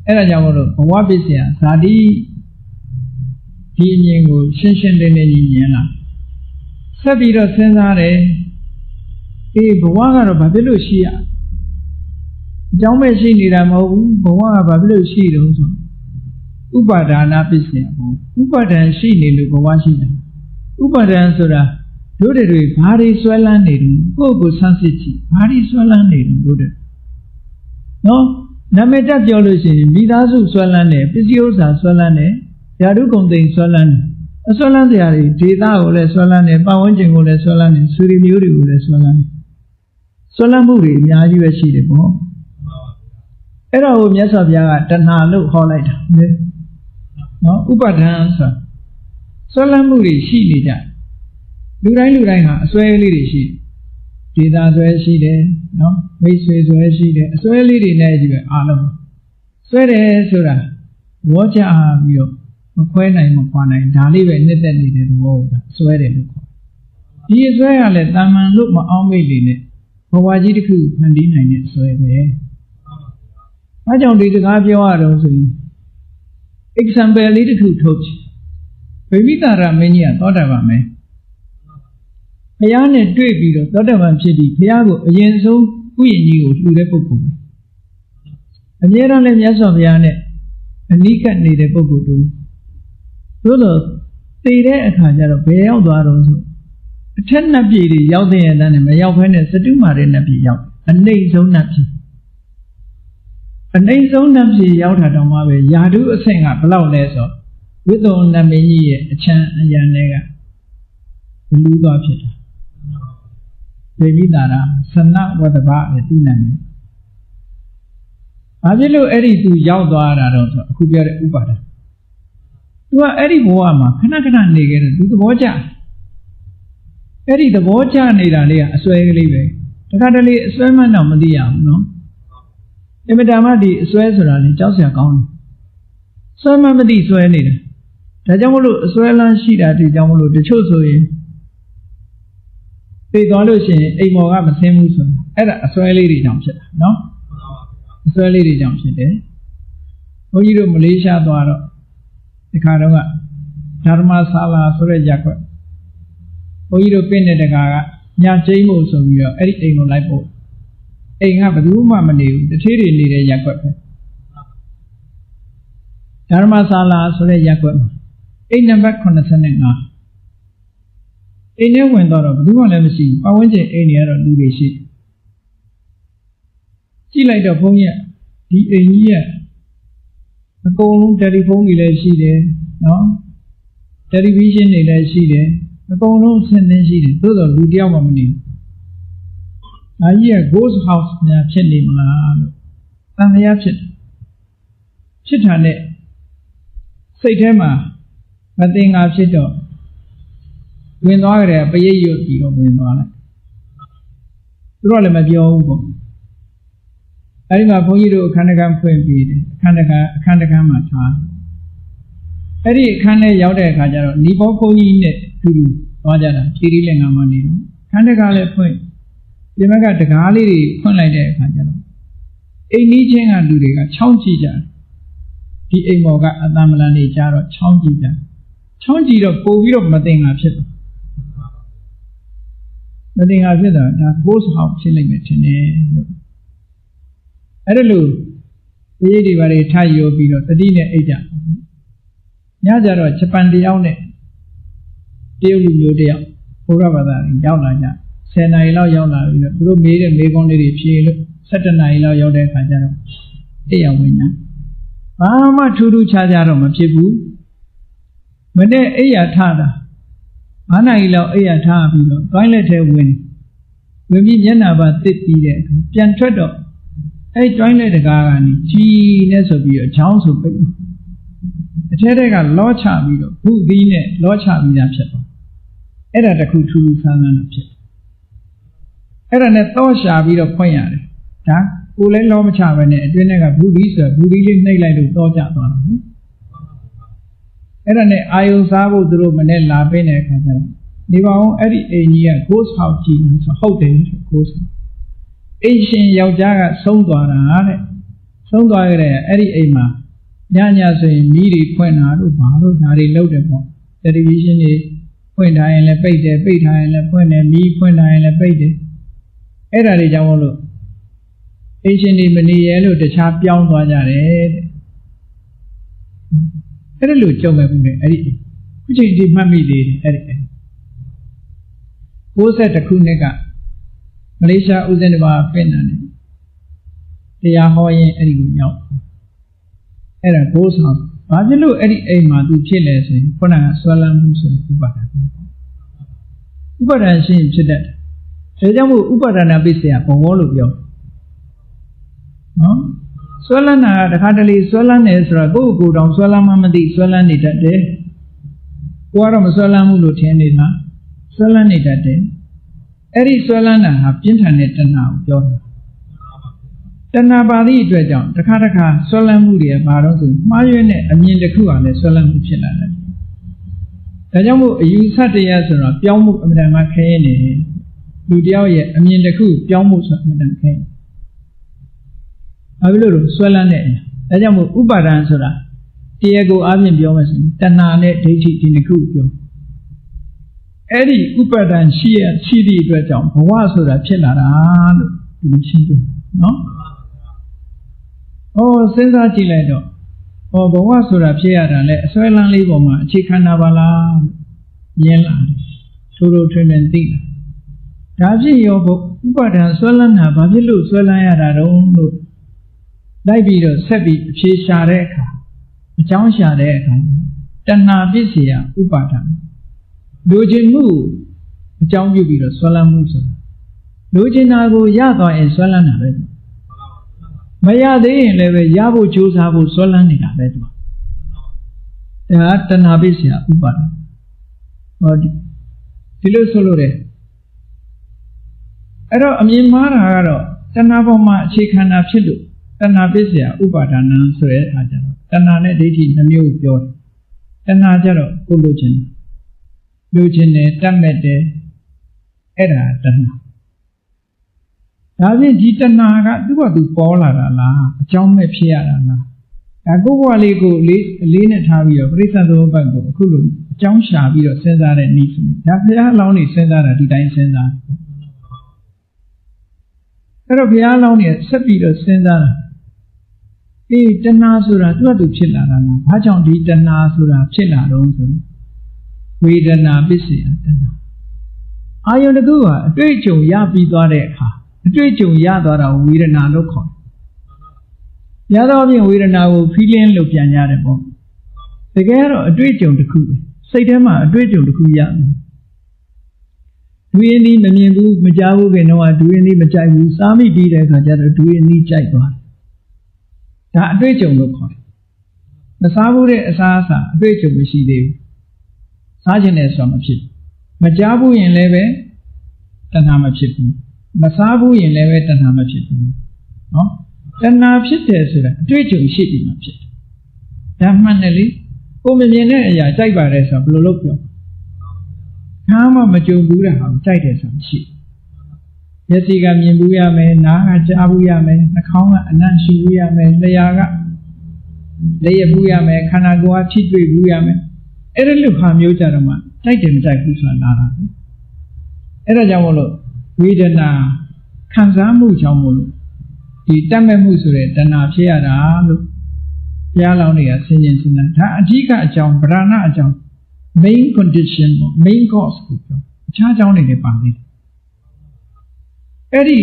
အဲ့ဒါကြောင့်မို့လို့ဘဝပစ္စယဇာတိဒီအမြင်ကိုရှင်းရှင်းလင်းလင်းမြင်လာဆက်ပြီးတော့စဉ်းစားတယ်အေးဘဝကတော့ဘာဖြစ်လို့ရှိရအကြောင်းပဲရှိနေတာမဟုတ်ဘူးဘဝကဘာဖြစ်လို့ရှိတုံးဆိုဥပါဒါနာပစ္စယပေါ့ဥပါဒံရှိနေလို့ဘဝရှိတာဥပါဒံဆိုတာတို့တွေဘာတွေဆွဲလန်းနေတယ်ကိုယ့်ကိုဆန်းစစ်ကြည့်ဘာတွေဆွဲလန်းနေတယ်တို့တွေနော်နာမည်တက်ပြောလို့ရှိရင်မိသားစုဆွဲလန်းတယ်ပစ္စည်းဥစ္စာဆွဲလန်းတယ်ဓာတုကုန်သိမ်းဆွဲလန်းတယ်အဆွဲလန်းစရာတွေဒေသကိုလည်းဆွဲလန်းတယ်ပတ်ဝန်းကျင်ကိုလည်းဆွဲလန်းတယ်ဆွေမျိုးတွေကိုလည်းဆွဲလန်းတယ်ဆွဲလန်းမှုတွေအများကြီးပဲရှိတယ်ပေါ့အဲ့ဒါကိုမြတ်စွာဘုရားကတဏှာလို့ခေါ်လိုက်တာနော်ဥပါဒံဆိုဆွဲလန်းမှုတွေရှိနေကြလူတိုင်းဟာအစွဲလေးတွေရှိဒေသဆွဲရှိတယ်နော်မိတ်ဆွေဆွဲရှိတယ်အစွဲလေးတွေနဲ့ကြီးပဲအားလုံးဆွဲတယ်ဆိုတာဝေါ်ကြပြီးတော့မခွဲနိုင်မခွာနိုင်ဒါလေးပဲနှစ်သက်နေတဲ့သဘောကိုဆွဲတယ်လို့ခေါ်ဒီအစွဲကလည်းတာမန်လို့မအောင်မိတ်လေးနဲ့ဘဝကြီးတစ်ခုဖန်တီးနိုင်တဲ့အစွဲပဲအဲကြောင့်ဒီစကားပြောရတော့ဆိုရင် example လေးတစ်ခုထုတ်ချင်ဗိမိတာရမင်းကြီးကသောတာပန်မယ်ဘုရားနဲ့တွေ့ပြီးတော့သောတာပန်ဖြစ်ပြီးဘုရားကိုအရင်ဆုံးဥယျာဉ်ကြီးကိုလှူတဲ့ပုဂ္ဂိုလ်ပဲအမြဲတမ်းလည်းမြတ်စွာဘုရားနဲ့အနိကနေတဲ့ပုဂ္ဂိုလ်တို့သို့တော့သိတဲ့အခါကျတော့ဘယ်ရောက်သွားတော့ဆိုအထက်နတ်ပြည်တွေရောက်တဲ့ရတဲ့နဲ့မရောက်ဘဲနဲ့စတုမာတဲ့နတ်ပြည်ရောက်အနှိမ့်ဆုံးနတ်ပြည်အနှိမ့်ဆုံးနတ်ပြည်ရောက်တာတောင်မှပဲယာတုအဆင့်ကဘယ်လောက်လဲဆိုဝိသုဏမင်းကြီးရဲ့အချမ်းအရန်တွေကဘလူးသွားဖြစ်တာဗေမိတာရသနဝတ္တဗနဲ့သူ့နာမည်ဘာဖြစ်လို့အဲ့ဒီသူရောက်သွားတာတော့ဆိုအခုပြောတဲ့ဥပါဒံသူကအဲ့ဒီဘဝမှာခဏခဏနေခဲ့တယ်သူသဘောကျအဲ့ဒီသဘောကျနေတာလေးကအစွဲကလေးပဲတခါတလေအစွဲမှန်းတော့မသိရဘူးနော်အမတမဒီအစွဲဆိုတာလေကြောက်စရာကောင်းတယ်စွဲမှန်းမသိစွဲနေတယ်ဒါကြောင့်မလို့အစွဲလန်းရှိတာဒီကြောင့်မလို့တချို့ဆိုရင်သိသွားလို့ရှိရင်အိမ်မော်ကမသိဘူးဆိုတာအဲ့ဒါအစွဲလေးတွေကြောင့်ဖြစ်တာနော်အစွဲလေးတွေကြောင့်ဖြစ်တယ်ဘုန်းကြီးတို့မလေးရှားသွားတော့ဒီခါတော့ကဓမ္မဆာလာဆိုတဲ့ရက်ကွက်ဘုန်းကြီးတို့ပြင့်တဲ့တကာကညကျိန်းဖို့ဆိုပြီးတော့အဲ့ဒီအိမ်ကိုလိုက်ဖို့အိမ်ကဘယ်သူမှမနေဘူးတထေးတွေနေတဲ့ရက်ကွက်ပဲဓမ္မဆာလာဆိုတဲ့ရက်ကွက်မှာအိမ်နံပါတ်85အိမ်ထဲဝင်တော့ဘယ်သူမှလည်းမရှိဘူးပတ်ဝန်းကျင်အိမ်တွေကတော့လူတွေရှိကြည့်လိုက်တော့ဘုန်းကြီးကဒီအိမ်ကြီးကအကုန်လုံးတယ်လီဖုန်းတွေလည်းရှိတယ်နော်တယ်လီဗီရှင်းတွေလည်းရှိတယ်အကုန်လုံးဆင်းနေရှိတယ်သို့တော့လူတယောက်မှမနေဘူး။အားကြီးက ghost house များဖြစ်နေမလားလို့တန်တရားဖြစ်တာနဲ့စိတ်ထဲမှာမသိငါဖြစ်တော့ဝင်သွားကြတယ်ပရိတ်ရွတ်ပြီးတော့ဝင်သွားလိုက်သူတို့လည်းမပြောဘူးပေါ့အဲဒီမှာဘုန်းကြီးတို့အခန်းတခန်းဖွင့်ပြီးတယ်အခန်းတခန်းမှာထားအဲ့ဒီအခန်းထဲရောက်တဲ့အခါကျတော့ဏီဘောဘုန်းကြီးနဲ့တူတူသွားကြတာဖြီးရီးလည်းငါမနေတော့အခန်းတခန်းလည်းဖွင့်ဒီဘက်ကတကားလေးတွေဖွင့်လိုက်တဲ့အခါကျတော့အိမ်ကြီးချင်းကလူတွေကချောင်းကြည့်ကြတယ်ဒီအိမ်ပေါ်ကအတံမလန်နေကြတော့ချောင်းကြည့်ကြချောင်းကြည့်တော့ပို့ပြီးတော့မသိငါဖြစ်တော့မသိငါဖြစ်တော့ဒါ ghost house ဖြစ်လိမ့်မယ်ထင်တယ်လို့အဲ့ဒါလို့ပရိတ်တွေဘာတွေထားရောပြီးတော့တတိနဲ့အိတ်ကြညကြတော့ဂျပန်တယောက်နဲ့တရုတ်လူမျိုးတယောက်ဘုရားဘာသာတွေရောက်လာကြ10နာရီလောက်ရောက်လာပြီးတော့သူတို့မေးတဲ့မေးခွန်းလေးတွေဖြေလို့17နာရီလောက်ရောက်တဲ့အခါကျတော့တရားဝင်ညာဘာမှထူးထူးခြားခြားတော့မဖြစ်ဘူး မနဲ့အိယာထားတာ9 နာရီလောက်အိယာထားပြီးတော့တိုင်းလက်ထဲဝင်ပြီးမျက်နှာပါတစ်ပြီးတဲ့အခါပြန်ထွက်တော့အဲ့တိုင်းလက်တကားကနေကြီးနဲ့ဆိုပြီးတော့ချောင်းဆိုပိတ်အထဲထဲကလောချပြီးတော့ဘုသီးနဲ့လောချပြီးသားဖြစ်သွားအဲ့ဒါတခုထူးထူးဆန်းဆန်းတော့ဖြစ်အဲ့ဒါနဲ့တော့ရှာပြီးတော့ဖွင့်ရတယ်ဒါကိုလည်းလောမချပဲနဲ့အတွင်းထဲကဘုသီးဆိုဘုသီးလေးနှိပ်လိုက်လို့တော့ကျသွားတာနိအဲ့ဒါနဲ့အာယုစားဖို့သူတို့မနဲ့လာပေးတဲ့အခါကျတော့ဒီပါအောင်အဲ့ဒီအိမ်ကြီးကကိုးဆောက်ကြည့်လို့ဆိုဟုတ်တယ်ကိုးဆောက်အိမ်ရှင်ယောက်ျားကဆုံးသွားတာတဲ့ဆုံးသွားကြတဲ့အဲ့ဒီအိမ်မှာညဆိုရင်မီးတွေဖွင့်တာတို့ဘာလို့ဓာတွေလုပ်တယ်ပေါ့တယ်လီဗီရှင်းတွေဖွင့်ထားရင်လည်းပိတ်တယ်ပိတ်ထားရင်လည်းဖွင့်တယ်မီးဖွင့်ထားရင်လည်းပိတ်တယ်အဲ့ဒါတွေကြောင့်မို့လို့အိမ်ရှင်တွေမနေရဲလို့တခြားပြောင်းသွားကြတယ်တဲ့အဲ့ဒါလို့ကြုံမဲ့ဘူးလေအဲ့ဒီခုချိန်ဒီမှတ်မိသေးတယ်အဲ့ဒီ62ခုနှစ်ကမလေးရှားဦးဇင်းတစ်ပါးပြင်နေတယ်တရားဟောရင်အဲ့ဒီကိုရောက်အဲ့ဒါကိုးဆောင်ဘာဖြစ်လို့အဲ့ဒီအိမ်မှာသူဖြစ်လဲဆိုရင်ခုနကဆွဲလန်းမှုဆိုတဲ့ဥပါဒဏ်ဥပါဒဏ်ရှိရင်ဖြစ်တတ်တယ်ဒါကြောင့်မို့ဥပါဒနာပိစ္ဆေယဘဝလို့ပြောနော်ဆွဲလန်းတာတခါတလေဆွဲလန်းတယ်ဆိုတော့ကိုယ့်ကိုယ်တောင်ဆွဲလန်းမှမသိဆွဲလန်းနေတတ်တယ်ကိုကတော့မဆွဲလန်းဘူးလို့ထင်နေတာဆွဲလန်းနေတတ်တယ်အဲ့ဒီဆွဲလန်းတာဟာပြင်းထန်တဲ့တဏှာကိုပြောတာတဏှာပါဠိအတွက်ကြောင့်တစ်ခါတစ်ခါဆွဲလန်းမှုတွေဘာလို့ဆိုမှားရွေးတဲ့အမြင်တစ်ခုဟာလည်းဆွဲလန်းမှုဖြစ်လာတယ်ဒါကြောင့်မို့အယူဆတရားဆိုတော့ပြောင်းမှုအမှန်တမ်းခဲနေလူတယောက်ရဲ့အမြင်တစ်ခုပြောင်းမှုဆိုအမှန်တမ်းခဲဘာဖြစ်လို့ဆွဲလန်းတဲ့ဒါကြောင့်မို့ဥပါဒံဆိုတာတရားကိုအားဖြင့်ပြောမယ်ဆိုရင်တဏှာနဲ့ဒိဋ္ဌိဒီနှစ်ခုပြောအဲ့ဒီဥပါဒံရှိသည့်အတွက်ကြောင့်ဘဝဆိုတာဖြစ်လာတာလို့ဒီလိုရှင်းပြနော်စဉ်းစားကြည့်လိုက်တော့ဘဝဆိုတာဖြစ်ရတာလဲအစွဲလန်းလေးပေါ်မှာအခြေခံတာပါလားမြင်လာတယ်ထိုးထိုးထွင်းထွင်းသိလာဒါဖြစ်ရောဥပါဒံဆွဲလန်းတာဘာဖြစ်လို့ဆွဲလန်းရတာတုံးလို့လိုက်ပြီးတော့ဆက်ပြီးအဖြေရှာတဲ့အခါအကြောင်းရှာတဲ့အခါတဏှာပစ္စယဥပါဒံလိုချင်မှုအကြောင်းပြုပြီးတော့ဆွဲလန်းမှုဆိုတာလိုချင်တာကိုရသွားရင်ဆွဲလန်းတာပဲမရသေးရင်လည်းပဲရဖို့ကြိုးစားဖို့ဆွဲလန်းနေတာပဲသူကဒါတဏှာပစ္စယဥပါဒံဒီလိုဆိုလို့တယ်အဲ့တော့အမြင်မှားတာကတော့တဏှာပေါ်မှာအခြေခံတာဖြစ်လို့တဏှာပစ္စယဥပါဒနာဆိုတဲ့အခါကျတော့တဏှာနဲ့ဒိဋ္ဌိနှမျိုးပြောတယ်တဏှာကျတော့ကိုလိုချင်တယ်တတ်မဲ့တယ်အဲ့ဒါတဏှာဒါဖြင့်ဒီတဏှာကသူ့ဘာသူပေါ်လာတာလားအကြောင်းမဲ့ဖြစ်ရတာလားဒါကိုယ့်ဘဝလေးကိုအလေးနဲ့ထားပြီးတော့ပရိစ္ဆေသမုပ္ပါဒ်ကိုအခုလိုအကြောင်းရှာပြီးတော့စဉ်းစားတဲ့နည်းဆိုဒါဘုရားအလောင်းနေစဉ်းစားတာဒီတိုင်းစဉ်းစားအဲ့တော့ဘုရားအလောင်းနေဆက်ပြီးတော့စဉ်းစားတာတဏှာဆိုတာသူ့ဘာသူဖြစ်လာတာလားဘာကြောင့်ဒီတဏှာဆိုတာဖြစ်လာတော့ဆိုတော့ဝေဒနာပစ္စယတဏှာအာယုန်တစ်ခုဟာအတွေ့အကြုံရပြီးသွားတဲ့အခါအတွေ့အကြုံရသွားတာဝေဒနာလို့ခေါ်တယ်ရတော့ပြင်ဝေဒနာကို feeling လို့ပြန်ရတယ်ပေါ့တကယ်တော့အတွေ့အကြုံတစ်ခုပဲစိတ်ထဲမှာအတွေ့အကြုံတစ်ခုရတယ်ဒွေအနီးမမြင်ဘူးမကြားဘူးခင်တော့ဒွေအနီးမကြိုက်ဘူးစားမိပြီးတဲ့အခါကျတော့ဒွေအနီးကြိုက်သွားတယ်ဒါအတွေ့အကြုံလို့ခေါ်တယ်မစားဘူးတဲ့အစားအစာအတွေ့အကြုံမရှိသေးဘူးစားခြင်းနဲ့ဆိုမဖြစ်မကြားဘူးရင်လည်းပဲတဏှာမဖြစ်ဘူးမစားဘူးရင်လည်းပဲတဏှာမဖြစ်ဘူးနော်တဏှာဖြစ်တယ်ဆိုတာအတွေ့အကြုံရှိပြီးမှဖြစ်တယ်ဒါမှန်တယ်လေကိုမမြင်တဲ့အရာကြိုက်ပါတယ်ဆိုတော့ဘယ်လိုလုပ်ပြောခါမှမကြုံဘူးတဲ့ဟာကိုကြိုက်တယ်ဆိုတာရှိမျက်စိကမြင်ဘူးရမယ်နားကကြားဘူးရမယ်နှာခေါင်းကအနံ့ရှူဘူးရမယ်လျှာကလက်ရဘူးရမယ်ခန္ဓာကိုယ်ကဖြစ်တွေ့ဘူးရမယ်အဲ့ဒီလိုဟာမျိုးကြတော့မှကြိုက်တယ်မကြိုက်ဘူးဆိုတာလာတာအဲ့ဒါကြောင့်မို့လို့ဝေဒနာခံစားမှုကြောင့်မို့လို့ဒီတတ်မဲ့မှုဆိုတဲ့တဏှာဖြစ်ရတာလို့ဘုရားလောင်းတွေကဆင်ခြင်စဉ်းစားဒါအဓိကအကြောင်းဗရဏအကြောင်း main condition ပေါ့ main cause ကိုပြောအခြားအကြောင်းတွေလည်းပါသေးတယ်အဲ့ဒီ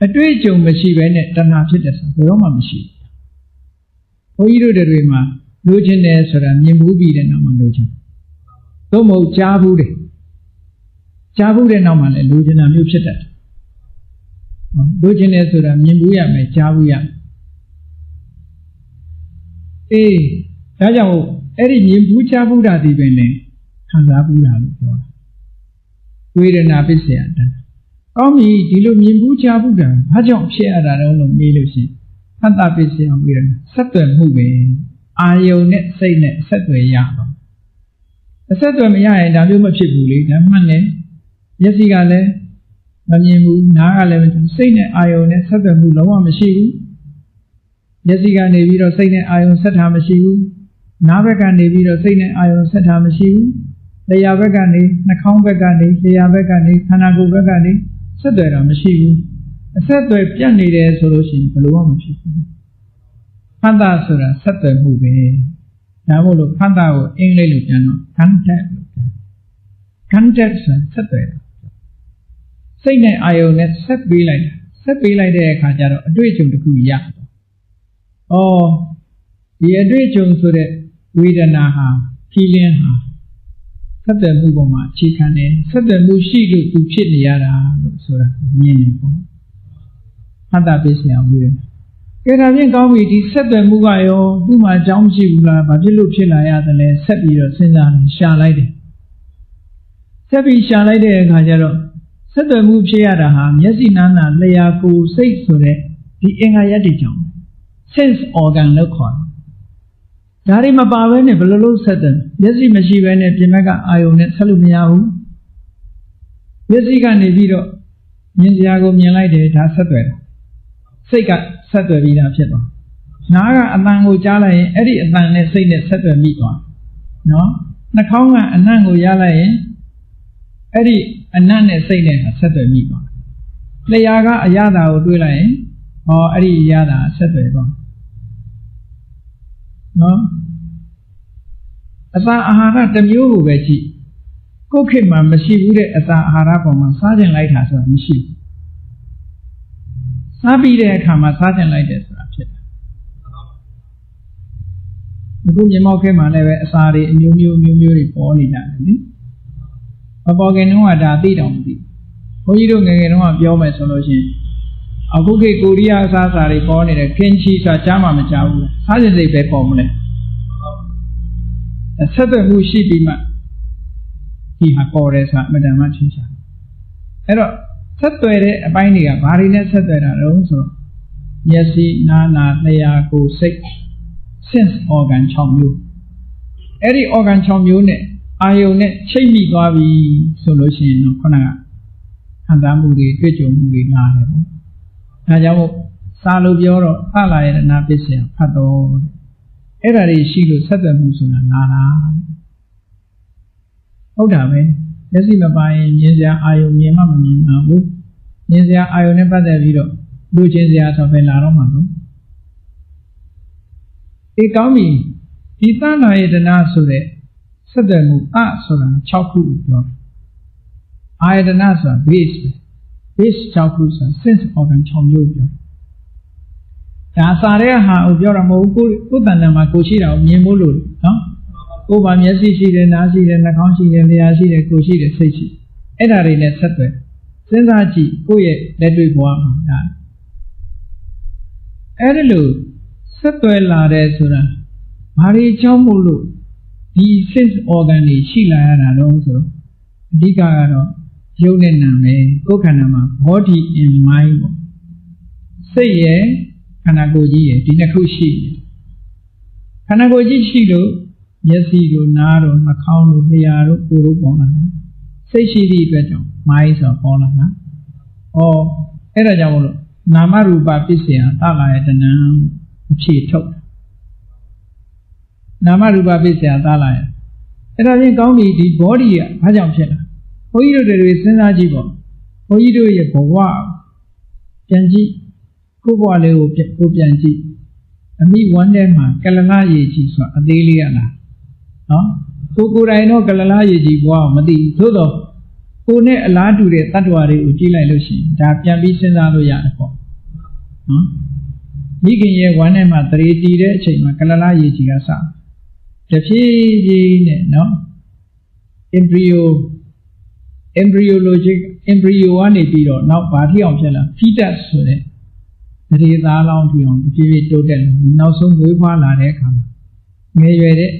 အတွေ့အကြုံမရှိဘဲနဲ့တဏှာဖြစ်တယ်ဆိုတော့ဘယ်တော့မှမရှိဘူးဘုန်းကြီးတို့တွေမှာလိုချင်တယ်ဆိုတာမြင်ဘူးပြီးတဲ့နောက်မှလိုချင် သို့မဟုတ်ကြားဘူးတယ်ကြားဘူးတဲ့နောက်မှာလည်းလိုချင်တာမျိုးဖြစ်တတ်တယ်လိုချင်တယ်ဆိုတာမြင်ဘူးရမယ်ကြားဘူးရအေးဒါကြောင့်အဲ့ဒီမြင်ဘူးကြားဘူးတာဒီပင်လည်းခံစားဘူးတာလို့ပြောတာဝေဒနာပစ္စယတဏ္ဍကောင်းပြီဒီလိုမြင်ဘူးကြားဘူးတာဘာကြောင့်ဖြစ်ရတာလဲလို့မေးလို့ရှိရင်ဖတ်တာပစ္စယဝေဒနာဆက်သွယ်မှုပဲအာယုံနဲ့စိတ်နဲ့ဆက်သွယ်ရတော့အဆက်သွယ်မရရင်ဒါမျိုးမဖြစ်ဘူးလေဒါမှန်တယ်မျက်စိကလည်းမမြင်ဘူးနားကလည်းစိတ်နဲ့အာယုံနဲ့ဆက်သွယ်မှုလုံးဝမရှိဘူးမျက်စိကနေပြီးတော့စိတ်နဲ့အာယုံဆက်ထားမရှိဘူးနားဘက်ကနေပြီးတော့စိတ်နဲ့အာယုံဆက်ထားမရှိဘူးလျှာဘက်ကနေနှာခေါင်းဘက်ကနေလျှာဘက်ကနေခန္ဓာကိုယ်ဘက်ကနေဆက်သွယ်တာမရှိဘူးအဆက်သွယ်ပြတ်နေတယ်ဆိုလို့ရှိရင်ဘယ်လိုမှမဖြစ်ဘူးဖတ်တာဆိုတာဆက်သွယ်မှုပဲဒါမို့လို့ဖတ်တာကိုအင်္ဂလိပ်လိုပြန်တော့ contact လို့ပြန် contact ဆိုဆက်သွယ်တာစိတ်နဲ့အာယုံနဲ့ဆက်ပေးလိုက်တာဆက်ပေးလိုက်တဲ့အခါကျတော့အတွေ့အကြုံတစ်ခုရတော့ဒီအတွေ့အကြုံဆိုတဲ့ဝေဒနာဟာ feeling ဟာဆက်သွယ်မှုပေါ်မှာအခြေခံတယ်ဆက်သွယ်မှုရှိလို့သူဖြစ်နေရတာလို့ဆိုတာမြင်နေပေါ့ဖတ်တာပစ္စယဝေဒနာကဲဒါဖြင့်ကောင်းပြီဒီဆက်သွယ်မှုကရောသူ့မှာအကြောင်းမရှိဘူးလားဘာဖြစ်လို့ဖြစ်လာရသလဲဆက်ပြီးတော့စဉ်းစားနေရှာလိုက်တယ်ဆက်ပြီးရှာလိုက်တဲ့အခါကျတော့ဆက်သွယ်မှုဖြစ်ရတာဟာမျက်စိနားနာလျှာကိုယ်စိတ်ဆိုတဲ့ဒီအင်္ဂါရပ်တွေကြောင့် sense organ လို့ခေါ်တယ်ဒါတွေမပါဘဲနဲ့ဘယ်လိုလုပ်ဆက်တယ်မျက်စိမရှိဘဲနဲ့ပြင်ဘက်ကအာယုံနဲ့ဆက်လို့မရဘူးမျက်စိကနေပြီးတော့မြင်စရာကိုမြင်လိုက်တယ်ဒါဆက်သွယ်တယ်စိတ်ကဆက်သွယ်ပြီးသားဖြစ်သွားနားကအတန်ကိုကြားလိုက်ရင်အဲ့ဒီအတန်နဲ့စိတ်နဲ့ဆက်သွယ်မိသွားနော်နှာခေါင်းကအနံ့ကိုရလိုက်ရင်အဲ့ဒီအနံ့နဲ့စိတ်နဲ့ဆက်သွယ်မိသွားလျှာကအရသာကိုတွေးလိုက်ရင်အဲ့ဒီအရသာဆက်သွယ်သွားနော်အစာအာဟာရတစ်မျိုးကိုပဲကြည့်ကိုယ့်ခေတ်မှာမရှိဘူးတဲ့အစာအာဟာရပေါ်မှာစားကျင်လိုက်တာဆိုတာမရှိဘူးစားပြီးတဲ့အခါမှာစားကျင်လိုက်တယ်ဆိုတာဖြစ်တယ်အခုမြေမောက်ခေတ်မှာလည်းပဲအစာတွေအမျိုးမျိုးတွေပေါ်နေကြတယ်နိမပေါ်ခင်တုန်းကဒါသိတောင်မသိဘုန်းကြီးတို့ငယ်ငယ်တုန်းကပြောမယ်ဆိုလို့ရှိရင်အခုခေတ်ကိုရီးယားအစားအစာတွေပေါ်နေတယ်ကင်ချီဆိုတာကြားမှမကြားဘူးစားကျင်စိတ်ပဲပေါ်မလဲဆက်သွယ်မှုရှိပြီးမှဒီဟာပေါ်တယ်ဆိုတာအမှန်တမ်းထင်ရှားအဲ့တော့ဆက်သွယ်တဲ့အပိုင်းတွေကဘာတွေနဲ့ဆက်သွယ်တာလဲဆိုတော့မျက်စိနားနာလျှာကိုယ်စိတ် sense organ 6မျိုးအဲ့ဒီ organ 6မျိုးနဲ့အာယုံနဲ့ချိတ်မိသွားပြီဆိုလို့ရှိရင်တော့ခုနကခံစားမှုတွေတွေ့ကြုံမှုတွေလာတယ်ပေါ့ဒါကြောင့်မို့စာလို့ပြောတော့သလာယတနာပစ္စယဖတ်တော်အဲ့ဒါတွေရှိလို့ဆက်သွယ်မှုဆိုတာလာတာဟုတ်တာပဲမျက်စိမပိုင်မြင်စရာအာယုံမြင်မှမမြင်တာဘူးမြင်စရာအာယုံနဲ့ပတ်သက်ပြီးတော့လူချင်းစရာဆိုပဲလာတော့မှာလို့ဒီကောင်းပြီဒီသနာယတနာဆိုတဲ့ဆက်သွယ်မှုဆိုတာ6ခုပြောတယ်အာယတနာဆိုတာ base 6ခုဆိုတာ sense organ 6မျိုးပြောဒါစာတဲ့ဟာကိုပြောတာမဟုတ်ဘူးကိုယ်တဏ္ဍာမှာကိုရှိတာကိုမြင်ဖို့လို့နော်ကိုယ်ပါမျက်စိရှိတယ်နားရှိတယ်နှာခေါင်းရှိတယ်လျှာရှိတယ်ကိုယ်ရှိတယ်စိတ်ရှိအဲ့ဒါတွေနဲ့ဆက်သွယ်စဉ်းစားကြည့်ကိုယ့်ရဲ့လက်တွေ့ဘဝမှာဒါအဲ့ဒါလို့ဆက်သွယ်လာတယ်ဆိုတာဘာတွေအကြောင်းမို့လို့ဒီ sense organ တွေရှိလာရတာတော့ဆိုတော့အဓိကကတော့ရုပ်နဲ့နာမ်ပဲကိုယ်ခန္ဓာမှာ body and mind ပေါ့စိတ်ရဲ့ခန္ဓာကိုယ်ကြီးရဲ့ဒီနှစ်ခုရှိတယ်ခန္ဓာကိုယ်ကြီးရှိလို့မျက်စိတို့နားတို့နှာခေါင်းတို့လျှာတို့ကိုယ်တို့ပေါ်လာတာစိတ်ရှိသည့်အတွက်ကြောင့် mind ဆိုပေါ်လာတာအဲ့ဒါကြောင့်မလို့နာမရူပပစ္စယသလာယတနံအဖြေထုတ်နာမရူပပစ္စယသလာယအဲ့ဒါချင်းကောင်းပြီဒီ body ကဘာကြောင့်ဖြစ်လာဘုန်းကြီးတို့တွေစဉ်းစားကြည့်ပေါ့ဘုန်းကြီးတို့ရဲ့ဘဝပြန်ကြည့်ကိုယ်ဘဝလေးကိုပြန်ကြည့်အမိဝမ်းထဲမှာကလလရေကြီးဆိုတာအသေးလေးရလားနော်ကိုယ်တိုင်တော့ကလလရေကြီးဘဝမသိဘူးသို့တော့ကိုယ်နဲ့အလားတူတဲ့တ attva တွေကိုကြည့်လိုက်လို့ရှိရင်ဒါပြန်ပြီးစဉ်းစားလို့ရတယ်ပေါ့နော်မိခင်ရဲ့ဝမ်းထဲမှာတရေတီတဲ့အချိန်မှာကလလရေကြီးကစတဖြည်းဖြည်းနဲ့နော် embryologic embryo ကနေပြီးတော့နောက်ဘာထီအောင်ဖြစ်လာ fetus ဆိုတဲ့တရေသားလောင်းထီအောင်တဖြည်းဖြည်းတိုးတက်လာနောက်ဆုံးမွေးဖွားလာတဲ့အခါမှာငယ်ရွယ်တဲ့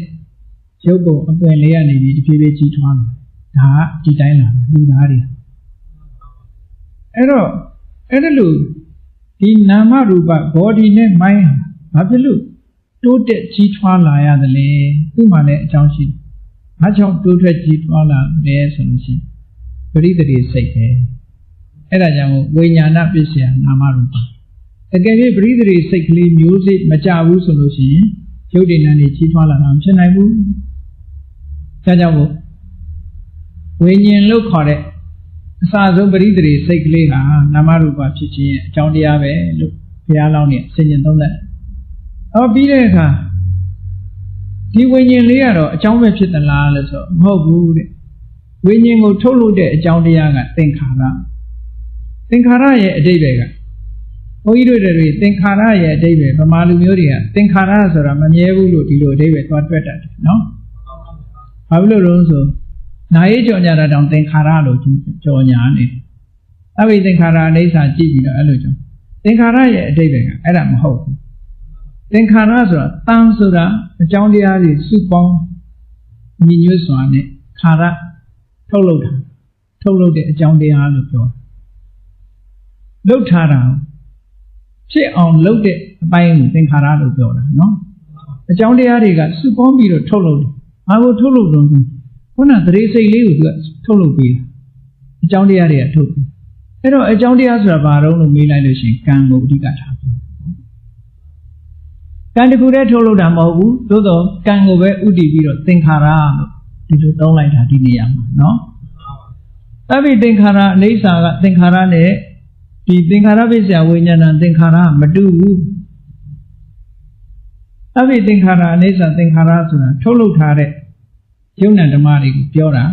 ရုပ်ပုံအသွင်လေးကနေပြီးတဖြည်းဖြည်းကြီးထွားလာဒါကဒီတိုင်းလာလူသားတွေအဲ့တော့အဲ့ဒါလို့ဒီနာမရူပ body နဲ့ mind ဘာဖြစ်လို့တိုးတက်ကြီးထွားလာရသလဲသူ့မှာလည်းအကြောင်းရှိတယ်။ဘာကြောင့်တိုးတက်ကြီးထွားလာတယ်ဆိုလို့ရှိရင်ပရိသေစိတ်ပဲ။အဲ့ဒါကြောင့်ဝိညာဏပစ္စယနာမရူပ။တကယ်၍ပရိသေစိတ်ကလေးမျိုးစိမကြဘူးဆိုလို့ရှိရင်ရုပ်တည်နာနေကြီးထွားလာတာမဖြစ်နိုင်ဘူး။ဒါကြောင့်မို့ဝိညာဉ်လို့ခေါ်တဲ့အစဆုံးပရိသေစိတ်ကလေးဟာနာမရူပဖြစ်ခြင်းရဲ့အကြောင်းတရားပဲလို့ဘုရားလောင်းနဲ့ဆင်ခြင်သုံးသပ်ပြီးတဲ့အခါဒီဝိညာဉ်လေးကတော့အကြောင်းပဲဖြစ်သလားလို့ဆိုမဟုတ်ဘူးတဲ့ဝိညာဉ်ကိုထုတ်လုပ်တဲ့အကြောင်းတရားကသင်္ခါရရဲ့အဓိပ္ပာယ်ကဘုန်းကြီးတို့တွေသင်္ခါရရဲ့အဓိပ္ပာယ်ဗမာလူမျိုးတွေကသင်္ခါရဆိုတာမမြဲဘူးလို့ဒီလိုအဓိပ္ပာယ်သွားတွက်တတ်တယ်နော်ဘာဖြစ်လို့လဲဆိုနာရေးကြော်ညာတာတောင်သင်္ခါရလို့ကြော်ညာနေတယ်အဘိသင်္ခါရအိဋ္ဌာကြည့်ပြီးတော့အဲ့လိုကြောင့်သင်္ခါရရဲ့အဓိပ္ပာယ်ကအဲ့ဒါမဟုတ်ဘူးသင်္ခါရဆိုတာတန်ဆိုတာအကြောင်းတရားတွေစုပေါင်းညီညွတ်စွာနဲ့ခါရထုတ်လုပ်တဲ့အကြောင်းတရားလို့ပြောလုပ်ထားတာဖြစ်အောင်လုပ်တဲ့အပိုင်းကိုသင်္ခါရလို့ပြောတာနော်အကြောင်းတရားတွေကစုပေါင်းပြီးတော့ထုတ်လုပ်တယ်ဘာကိုထုတ်လုပ်လို့ခုနသရေစိတ်လေးကိုသူကထုတ်လုပ်ပေးတာအကြောင်းတရားတွေကထုတ်ပြီးအဲ့တော့အကြောင်းတရားဆိုတာဘာတော့လို့မေးလိုက်လို့ရှိရင်ကံကိုအဓိကထားပြောကံတခုတည်းထုတ်လုပ်တာမဟုတ်ဘူးသို့တော့ကံကိုပဲဥတည်ပြီးတော့သင်္ခါရလို့ဒီလိုသုံးလိုက်တာဒီနေရာမှာနော်သဗ္ဗိသင်္ခါရအိဋ္ဌာကသင်္ခါရနဲ့ဒီသင်္ခါရပစ္စယဝိညာဏသင်္ခါရမတူဘူးသဗ္ဗိသင်္ခါရအိဋ္ဌာသင်္ခါရဆိုတာထုတ်လုပ်ထားတဲ့ယုံနာဓမ္မတွေကိုပြောတာ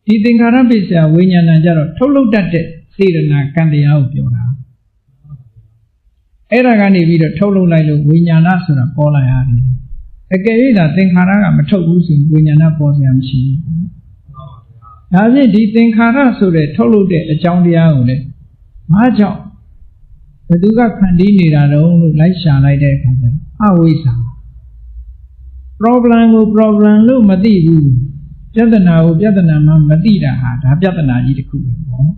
ဒီသင်္ခါရပစ္စယဝိညာဏကြတော့ထုတ်လုပ်တတ်တဲ့စေတနာကံတရားကိုပြောတာအဲ့ဒါကနေပြီးတော့ထုတ်လုပ်လိုက်လို့ဝိညာဏဆိုတာပေါ်လာရတယ်အကယ်၍သာသင်္ခါရကမထုတ်ဘူးဆိုရင်ဝိညာဏပေါ်စရာမရှိဘူးဒါဖြင့်ဒီသင်္ခါရဆိုတဲ့ထုတ်လုပ်တဲ့အကြောင်းတရားကိုလည်းဘာကြောင့်ဘယ်သူကဖန်တီးနေတာတုံးလို့လိုက်ရှာလိုက်တဲ့အခါကျတော့အဝိဇ္ဇာ problem ကို problem လို့မသိဘူးပြဿနာကိုပြဿနာမှမသိတာဟာဒါပြဿနာကြီးတစ်ခုပဲပေါ့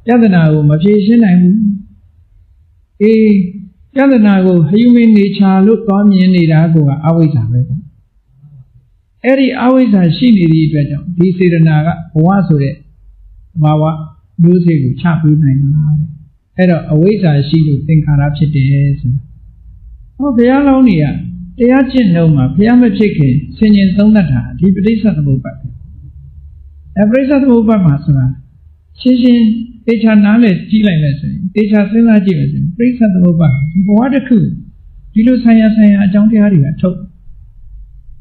ပြဿနာကိုမဖြေရှင်းနိုင်ဘူးပြဿနာကို human nature လို့သွားမြင်နေတာကအဝိဇ္ဇာပဲပေါ့အဲ့ဒီအဝိဇ္ဇာရှိနေသည့်အတွက်ကြောင့်ဒီစေတနာကဘဝဆိုတဲ့ဘာဝမျိုးစေ့ကိုချပေးနိုင်တာတဲ့အဲ့တော့အဝိဇ္ဇာရှိလို့သင်္ခါရဖြစ်တယ်ဆိုတာဘုရားလောင်းတွေကတရားကျင့်လို့မှာဘုရားမဖြစ်ခင်ဆင်ញင်သုံးသပ်တာဒီပဋိစ္စသမုပ္ပါဒ်ပဲပဋိစ္စသမုပ္ပါဒ်မှာဆိုတာရှင်းရှင်းတေချာနားနဲ့ကြည့်လိုက်မယ်ဆိုရင်တေချာစဉ်းစားကြည့်မယ်ဆိုရင်ပဋိစ္စသမုပ္ပါဒ်ဒီဘဝတစ်ခုဒီလိုဆိုင်ရာအကြောင်းတရားတွေကထုတ်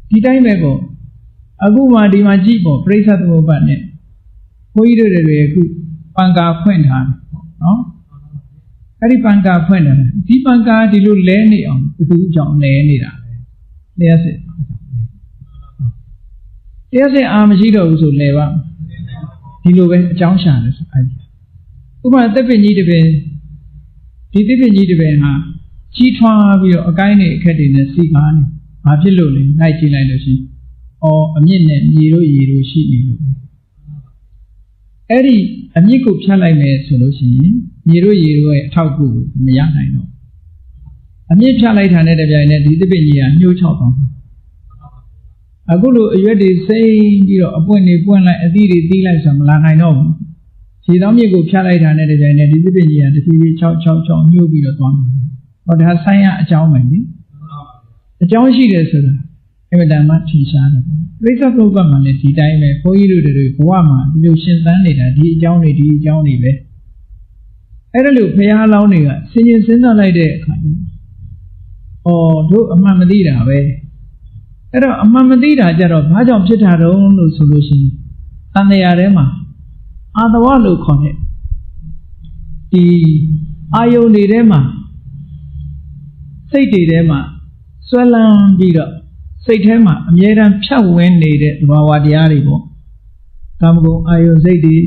ဒီတိုင်းပဲပေါ့အခုမှဒီမှာကြည့်ပေါ့ပဋိစ္စသမုပ္ပါဒ်နဲ့ဘုန်းကြီးတို့တွေအခုပံကာဖွင့်ထားတယ်ပေါ့နော်အဲ့ဒီပံကာဖွင့်တယ်ဒီပံကာဒီလိုလဲနေအောင်ဘယ်သူအကြောင်းလဲနေတာလဲတရားစစ်အာမရှိတော့ဘူးဆိုလဲပါဒီလိုပဲအကြောင်းရှာတယ်ဆိုအဲ့ဥပမာသစ်ပင်ကြီးတစ်ပင်ဒီသစ်ပင်ကြီးတစ်ပင်ဟာကြီးထွားပြီးတော့အကိုင်းနဲ့အခက်တွေနဲ့စီကားနေဘာဖြစ်လို့လဲလိုက်ကြည့်လိုက်လို့ရှိရင်အမြင့်နဲ့မြေတို့ရေတို့ရှိနေလို့အဲ့ဒီအမြင့်ကိုဖြတ်လိုက်မယ်ဆိုလို့ရှိရင်မြေတို့ရေတို့ရဲ့အထောက်အကူမရနိုင်တော့အမြင့်ဖြတ်လိုက်တာနဲ့တပြိုင်နက်ဒီသစ်ပင်ကြီးကညှိုးချောက်သွားအခုလိုအရွက်တွေစိမ့်ပြီးတော့အပွင့်တွေပွင့်လိုက်အသီးတွေသီးလိုက်ဆိုမလာနိုင်တော့ဘူးခြေသောမြစ်ကိုဖြတ်လိုက်တာနဲ့တပြိုင်နက်ဒီသစ်ပင်ကြီးကတဖြည်းဖြည်းချောက်ညှိုးပြီးတော့သွားမှာဟောဒါဆိုင်ရအကြောင်းပဲလေအကြောင်းရှိတယ်ဆိုတာအမှန်တမ်းမှထင်ရှားတယ်ပေါ့ပရိစ္ဆေသမုပ္ပါဒ်မှာလည်းဒီတိုင်းပဲဘုန်းကြီးတို့တွေဘဝမှာဒီလိုရှင်းသန်းနေတာဒီအကြောင်းတွေပဲအဲ့ဒါလို့ဘုရားလောင်းတွေကဆင်ញင်စဉ်းစားလိုက်တဲ့အခါကျတို့အမှန်မသိတာပဲအဲ့တော့အမှန်မသိတာကြတော့ဘာကြောင့်ဖြစ်တာတုံးလို့ဆိုလို့ရှိရင်တန်တရားထဲမှာအာတဝလို့ခေါ်တဲ့ဒီအာယုန်တွေထဲမှာစိတ်တွေထဲမှာဆွဲလန်းပြီးတော့စိတ်ထဲမှာအမြဲတမ်းဖြတ်ဝင်နေတဲ့သဘာဝတရားတွေပေါ့ ကာမဂုဏ်အာယုစိတ်တွေ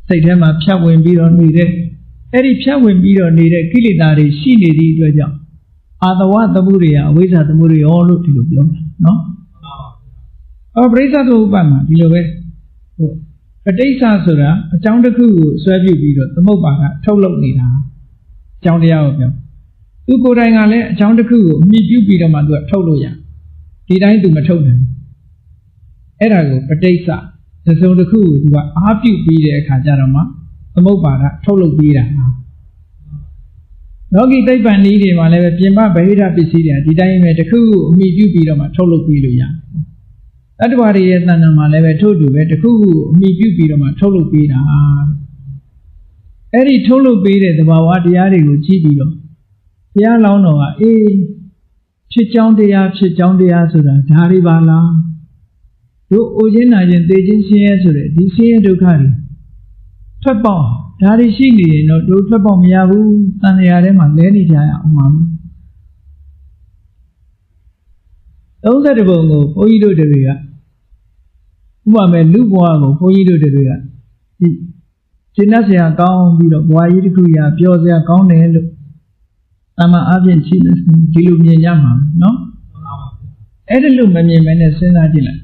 စိတ်ထဲမှာဖြတ်ဝင်ပြီးတော့နေတဲ့အဲ့ဒီဖြတ်ဝင်ပြီးတော့နေတဲ့ကိလေသာတွေရှိနေသည့်အတွက်ကြောင့်အာသဝသမှုတွေအဝိဇ္ဇာသမှုတွေရောလို့ဒီလိုပြောတာနော်ပရိစ္ဆသမုပ္ပါဒ်မှာဒီလိုပဲပဋိစ္စဆိုတာအကြောင်းတစ်ခုကိုဆွဲပြုပြီးတော့သမုပ္ပါဒ်ကထုတ်လုပ်နေတာအကြောင်းတရားကိုပြောသူကိုယ်တိုင်ကလည်းအကြောင်းတစ်ခုကိုအမြင့်ပြုပြီးတော့မှသူကထုတ်လို့ရဒီတိုင်းသူမထုတ်နိုင်အဲ့ဒါကိုပဋိစ္စသစုံတစ်ခုကိုသူကအားပြုပြီးတဲ့အခါကျတော့မှသမုပ္ပါဒ်ထုတ်လုပ်ပြီးတာလောကီသိပ္ပံနည်းတွေမှာလည်းပြင်ပဗဟိတပစ္စည်းတွေဒီတိုင်းပဲတစ်ခုခုအမြင့်ပြုပြီးတော့မှထုတ်လုပ်ပြီးလို့ရတတ္တဝါတွေရဲ့တဏ္ဍာမှာလည်းပဲထို့တူပဲတစ်ခုခုအမိပြုပြီးတော့မှထုတ်လုပ်ပေးတာအဲ့ဒီထုတ်လုပ်ပေးတဲ့သဘာဝတရားတွေကိုကြည့်ပြီးတော့ဘုရားလောင်းတော်ကဖြစ်ကြောင်းတရားဆိုတာဒါတွေပါလားတို့အိုခြင်းနာခြင်းသိခြင်းဆင်းရဲဆိုတဲ့ဒီဆင်းရဲဒုက္ခတွေထွက်ပေါက်ဒါတွေရှိနေရင်တော့တို့ထွက်ပေါက်မရဘူးတန်တရားထဲမှာလဲနေကြရအောင်ပါ30ပုံကိုဘုန်းကြီးတို့တွေကဥပမာလူဘဝကိုဘုန်းကြီးတို့တွေကဒီရှင်းတ်ဆရာကောင်းပြီးတော့ဘဝကြီးတစ်ခုရာပျော်စရာကောင်းတယ်လို့အမှန်အပြင်ရှိနေဒီလိုမြင်ရမှာနော်အဲ့ဒါလို့မမြင်မဲနဲ့စဉ်းစားကြည့်လိုက်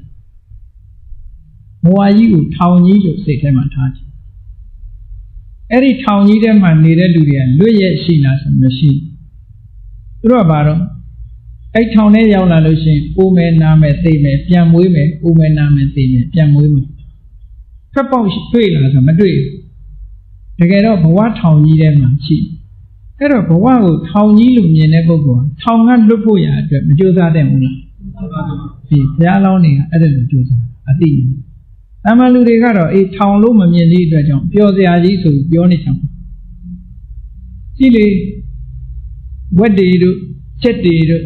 ဘဝကြီးကိုထောင်ကြီးလို့စိတ်ထဲမှာထားကြည့်အဲ့ဒီထောင်ကြီးထဲမှာနေတဲ့လူတွေကလွတ်ရက်ရှိလားဆိုမရှိသူတို့ကဘာတော့အဲ့ထောင်ထဲရောက်လာလို့ရှိရင်အိုးမယ်နားမယ်သိမယ်ပြန်မွေးမယ်အိုးမယ်နားမယ်သိမယ်ပြန်မွေးမယ်ဖက်ပေါက်တွေ့လားဆိုမတွေ့တကယ်တော့ဘဝထောင်ကြီးထဲမှာရှိအဲ့တော့ဘဝကိုထောင်ကြီးလို့မြင်တဲ့ပုဂ္ဂိုလ်ကထောင်ကလွတ်ဖို့ရအတွက်မကြိုးစားတဲ့ဘူးလားဒီဘုရားလောင်းတွေကအဲ့ဒါလိုကြိုးစားအသိဉာဏ်အမှန်လူတွေကတော့ထောင်လို့မမြင်သည့်အတွက်ကြောင့်ပျော်စရာကြီးဆိုပြောနေချင်ကြည့်လေဝက်တွေတို့ချက်တွေတို့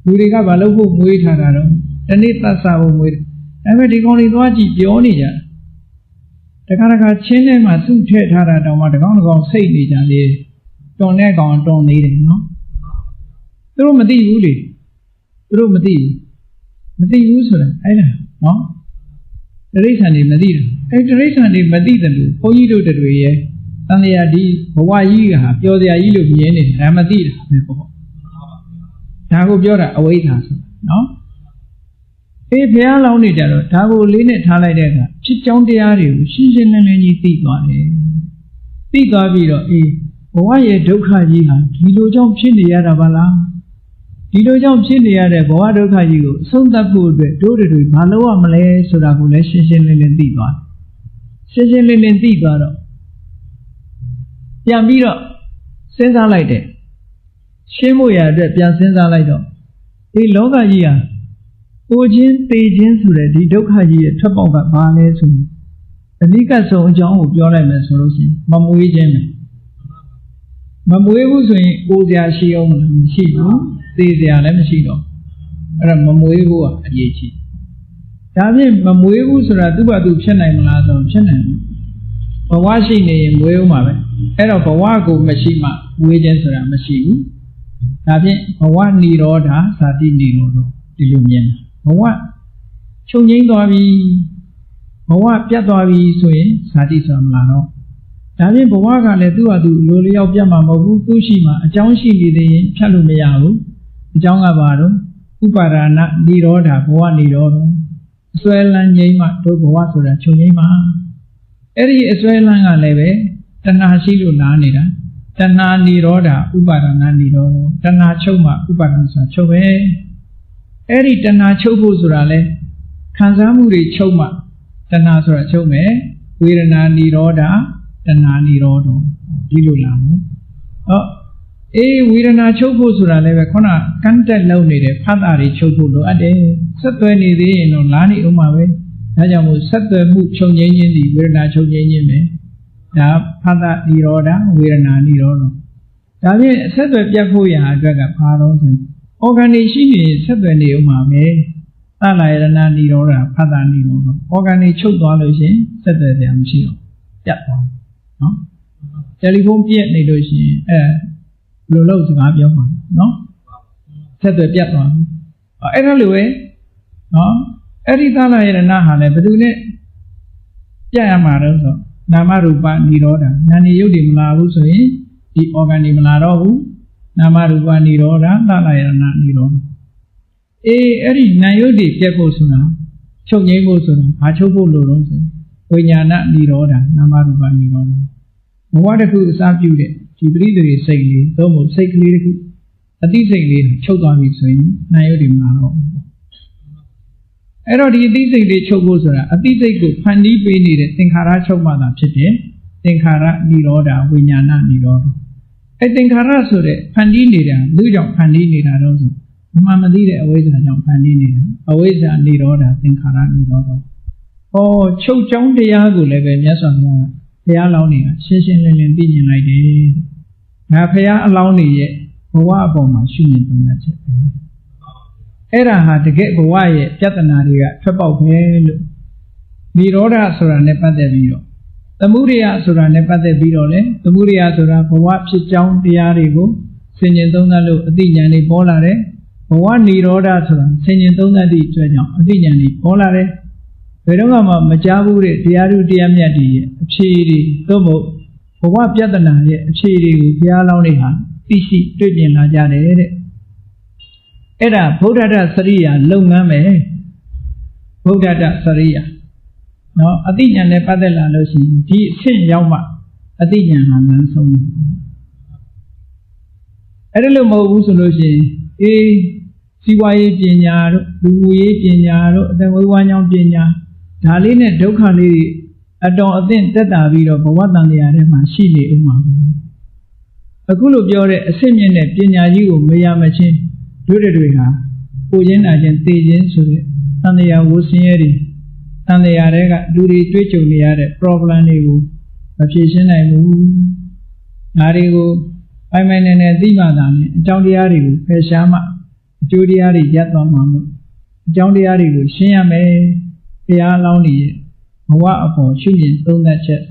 လူတွေကဘာလို့ဖို့မွေးထားတာတော့တနေ့သတ်စားဖို့မွေးတယ်ဒါပေမဲ့ဒီကောင်တွေသွားကြည့်ပြောနေကြတခါတခါချင်းထဲမှာစုထည့်ထားတာတောင်မှတကောင်စိတ်နေကြလေတွန်တဲ့ကောင်တွန်နေတယ်နော်သူတို့မသိဘူးလေသူတို့မသိဘူးဆိုတာအဲ့ဒါနော်တရိစ္ဆာန်တွေမသိတာအဲ့တရိစ္ဆာန်တွေမသိတယ်လို့ဘုန်းကြီးတို့တွေရဲ့တန်လျာဒီဘဝကြီးကပျော်စရာကြီးလို့မြင်နေတယ်ဒါမသိတာပဲပေါ့ဒါကိုပြောတာအဝိဇ္ဇာဆိုနော်ဘုရားလောင်းနေကြတော့ဒါကိုလေးနဲ့ထားလိုက်တဲ့အခါဖြစ်ကြောင်းတရားတွေကိုရှင်းရှင်းလင်းလင်းကြီးသိသွားတယ်သိသွားပြီးတော့ဘဝရဲ့ဒုက္ခကြီးဟာဒီလိုကြောင့်ဖြစ်နေရတာပါလားဒီလိုကြောင့်ဖြစ်နေရတဲ့ဘဝဒုက္ခကြီးကိုအဆုံးသတ်ဖို့အတွက်တို့တွေဘာလုပ်ရမလဲဆိုတာကိုလည်းရှင်းရှင်းလင်းလင်းသိသွားရှင်းရှင်းလင်းလင်းသိသွားတော့ပြန်ပြီးတော့စဉ်းစားလိုက်တယ်ရှင်းဖို့ရအတွက်ပြန်စဉ်းစားလိုက်တော့လောကကြီးဟာကိုချင်းသေခြင်းဆိုတဲ့ဒီဒုက္ခကြီးရဲ့ထွက်ပေါက်ကဘာလဲဆိုရင်အနိကဆုံးအကြောင်းကိုပြောလိုက်မယ်ဆိုလို့ရှိရင်မမွေးခြင်းပဲမမွေးဘူးဆိုရင်ကိုယ်စရာရှိအောင်မရှိဘူးသေစရာလည်းမရှိတော့အဲ့ဒါမမွေးဘူးကအရေးကြီးဒါဖြင့်မမွေးဘူးဆိုတာသူ့ဘာသူဖြစ်နိုင်မလားဆိုဖြစ်နိုင်ဘူးဘဝရှိနေရင်မွေးဦးမှာပဲအဲ့တော့ဘဝကိုမရှိမှမွေးခြင်းဆိုတာမရှိဘူးဒါဖြင့်ဘဝនិရောဓဇာတိនិရောဓဒီလိုမြင်တာဘဝချုပ်ငိမ့်သွားပြီဘဝပြတ်သွားပြီဆိုရင်ဇာတိဆိုတာမလားတော့ဒါဖြင့်ဘဝကလည်းသူ့ဟာသူလိုလျောက်ပြတ်မှာမဟုတ်ဘူးသူ့ရှိမှာအကြောင်းရှိနေသေးရင်ဖြတ်လို့မရဘူးအကြောင်းကဘာတော့ဥပါဒနာនិရောဓဘဝនិရောဓအစွဲလန်းငိမ့်မှတို့ဘဝဆိုတာချုပ်ငိမ့်မှာအဲ့ဒီအစွဲလန်းကလည်းပဲတဏှာရှိလို့လာနေတာတဏှာនិရောဓဥပါဒနာនិရောဓတဏှာချုပ်မှဥပါဒနာဆိုတာချုပ်ပဲအဲ့ဒီတဏှာချုပ်ဖို့ဆိုတာလဲခံစားမှုတွေချုပ်မှတဏှာဆိုတာချုပ်မယ်ဝေဒနာនិရောဓတဏှာនិရောဓဒီလိုလာမယ်ဝေဒနာချုပ်ဖို့ဆိုတာလည်းပဲခုနကန့်တက်လုံနေတဲ့ဖတ်တာတွေချုပ်ဖို့လိုအပ်တယ်ဆက်သွဲနေသေးရင်တော့လာနေဦးမှာပဲဒါကြောင့်မို့ဆက်သွဲမှုချုပ်ငြိမ်းခြင်းဒီဝေဒနာချုပ်ငြိမ်းခြင်းပဲဒါဖတ်တာនិရောဓဝေဒနာនិရောဓဒါဖြင့်ဆက်သွဲပြတ်ဖို့ရာအတွက်ကဘာလို့ဆိုorganic ရှိနေဆက်သွယ်နေဦးမှာပဲသလာယရဏនិရောဓဖတ်တာនិရောဓ organic ချုပ်သွားလို့ရှိရင်ဆက်သွယ်စရာမရှိတော့ပြတ်သွားနော်တယ်လီဖုန်းပြက်နေလို့ရှိရင်ဘယ်လိုလုပ်စကားပြောမှာနော်ဆက်သွယ်ပြတ်သွားပြီအဲ့ဒါလိုပဲနော်အဲ့ဒီသလာယရဏဟာလည်းဘယ်သူနဲ့ ပြရမှာတော့ဆိုနာမရူပနိရောဓနာနေယုတ်တွေမလာဘူးဆိုရင်ဒီ organ တွေမလာတော့ဘူးနာမရူပနိရောဓသလယနာနိရောဓအဲ့ဒီနာယုတ်တွေပြတ်ဖို့ဆိုတာချုပ်ငြိမ်းဖို့ဆိုတာဘာချုပ်ဖို့လို့တော့ဆိုဝိညာဏနိရောဓနာမရူပနိရောဓဘဝတစ်ခုအစပြုတဲ့ဒီပရိသေစိတ်လေးသို့မဟုတ်စိတ်ကလေးတစ်ခုအတိစိတ်လေးချုပ်သွားပြီဆိုရင်နာယုတ်တွေမလာတော့ဘူးအဲ့တော့ဒီအတိစိတ်လေးချုပ်ဖို့ဆိုတာအတိစိတ်ကိုဖန်တီးပေးနေတဲ့သင်္ခါရချုပ်မှသာဖြစ်တယ်သင်္ခါရနိရောဓဝိညာဏနိရောဓအဲ့သင်္ခါရဆိုတဲ့ဖန်တီးနေတာလူကြောင့်ဖန်တီးနေတာတော့ဆိုမှန်မသိတဲ့အဝိဇ္ဇာကြောင့်ဖန်တီးနေတာအဝိဇ္ဇာနိရောဓသင်္ခါရနိရောဓချုပ်ကြောင်းတရားကိုလည်းပဲမြတ်စွာဘုရားဘုရားလောင်းတွေကရှင်းရှင်းလင်းလင်းသိမြင်လိုက်တယ်။ဒါဘုရားအလောင်းတွေရဲ့ဘဝအပေါ်မှာရှုမြင်သုံးသပ်ချက်ပဲ။အဲ့ဒါဟာတကယ်ဘဝရဲ့ပြဿနာတွေကထွက်ပေါက်ပဲလို့နိရောဓဆိုတာနဲ့ပတ်သက်ပြီးတော့သမုဒယဆိုတာနဲ့ပတ်သက်ပြီးတော့လေသမုဒယဆိုတာဘဝဖြစ်ကြောင်းတရားတွေကိုဆင်ញင်သုံးသပ်လို့အသိဉာဏ်တွေပေါ်လာတယ်။ဘဝနိရောဓဆိုတာဆင်ញင်သုံးသပ်သည့်အတွက်ကြောင့်အသိဉာဏ်တွေပေါ်လာတယ်ဘယ်တော့မှမကြားဘူးတဲ့တရားထုတရားမြတ်တွေရဲ့အဖြေတွေသို့မဟုတ်ဘဝပြဿနာရဲ့အဖြေတွေကိုဘုရားလောင်းတွေဟာသိရှိတွေ့မြင်လာကြတယ်တဲ့အဲ့ဒါဗုဒ္ဓတ္တစရိယာလုပ်ငန်းပဲဗုဒ္ဓတ္တစရိယာနော်အသိဉာဏ်နဲ့ပတ်သက်လာလို့ရှိရင်ဒီအဆင့်ရောက်မှအသိဉာဏ်ဟာလမ်းဆုံးတယ်အဲ့ဒါလို့မဟုတ်ဘူးဆိုလို့ရှိရင်စီဝါရေးပညာတို့လူမှုရေးပညာတို့အတ္တဝိဝါကြောင့်ပညာဒါလေးနဲ့ဒုက္ခလေးတွေအတော်အသင့်တက်တာပြီးတော့ဘဝတန်တရားထဲမှာရှိနေဥမှာပဲအခုလိုပြောတဲ့အစစ်မြင့်တဲ့ပညာကြီးကိုမရမချင်းတို့တွေဟာကိုချင်းနာချင်းသိချင်းဆိုတဲ့တန်တရားဝဆင်းရဲတွေတန်တရားတွေကလူတွေတွေးကြုံနေရတဲ့ problem တွေကိုမဖြေရှင်းနိုင်ဘူးဒါတွေကိုပိုင်ပိုင်နေနေသိမှသာနဲ့အကြောင်းတရားတွေကိုဖယ်ရှားမှအကျိုးတရားတွေရပ်သွားမှာမို့အကြောင်းတရားတွေကိုရှင်းရမယ်ဘုရားလောင်းနေရဲ့ဘဝအပေါ်ရှုမြင်သုံးသပ်ချက်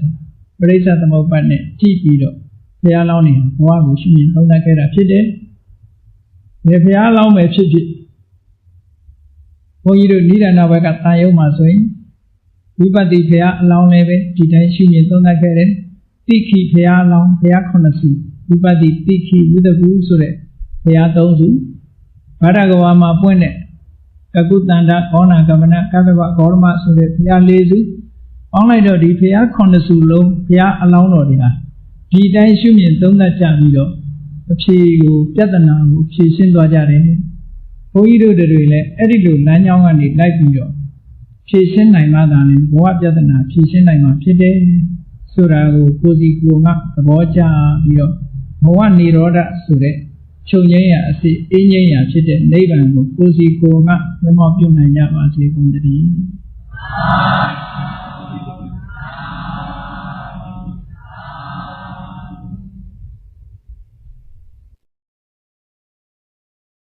ပရိစ္ဆသမုပ္ပါဒ်နဲ့ကြည့်ပြီးတော့ဘုရားလောင်းနေဘဝကိုရှုမြင်သုံးသပ်ခဲ့တာဖြစ်တယ်။ဒီဘုရားလောင်းမယ်ဖြစ်ဖြစ်ဘုန်းကြီးတို့နိဒာနဘက်ကတာယုံမှာဆိုရင်ဝိပဿနာဘုရားအလောင်းလည်းပဲဒီတိုင်းရှုမြင်သုံးသပ်ခဲ့တယ်။တိခိဘုရားအလောင်းဘုရား9စုဝိပဿနာတိခိဝိတကူဆိုတဲ့ဘုရား3စုဘာဒကဝါမှာပွင့်တဲ့ကကုတန္တခောနာကမနကဗ္ဗဗဂေါရမဆိုတဲ့ဘုရား4စုပေါင်းလိုက်တော့ဒီဘုရား9စုလုံးဘုရားအလောင်းတော်တွေဟာဒီတိုင်းရှုမြင်သုံးသပ်ကြပြီးတော့အဖြေကိုပြဿနာကိုဖြေရှင်းသွားကြတယ်။ဘုန်းကြီးတို့တွေလည်းအဲ့ဒီလိုလမ်းကြောင်းကနေလိုက်ပြီးတော့ဖြေရှင်းနိုင်မှသာလေဘဝပြဿနာဖြေရှင်းနိုင်မှာဖြစ်တယ်ဆိုတာကိုကိုယ်စီကိုယ်ငါသဘောကျပြီးတော့ဘဝနိရောဓဆိုတဲ့ချုပ်ငြိမ်းရာအစစ်အင်းငြိမ်းရာဖြစ်တဲ့နိဗ္ဗာန်ကိုကိုယ်စီကိုယ်ငါမျက်မှောက်ပြုနိုင်ကြပါစေကုန်သတည်း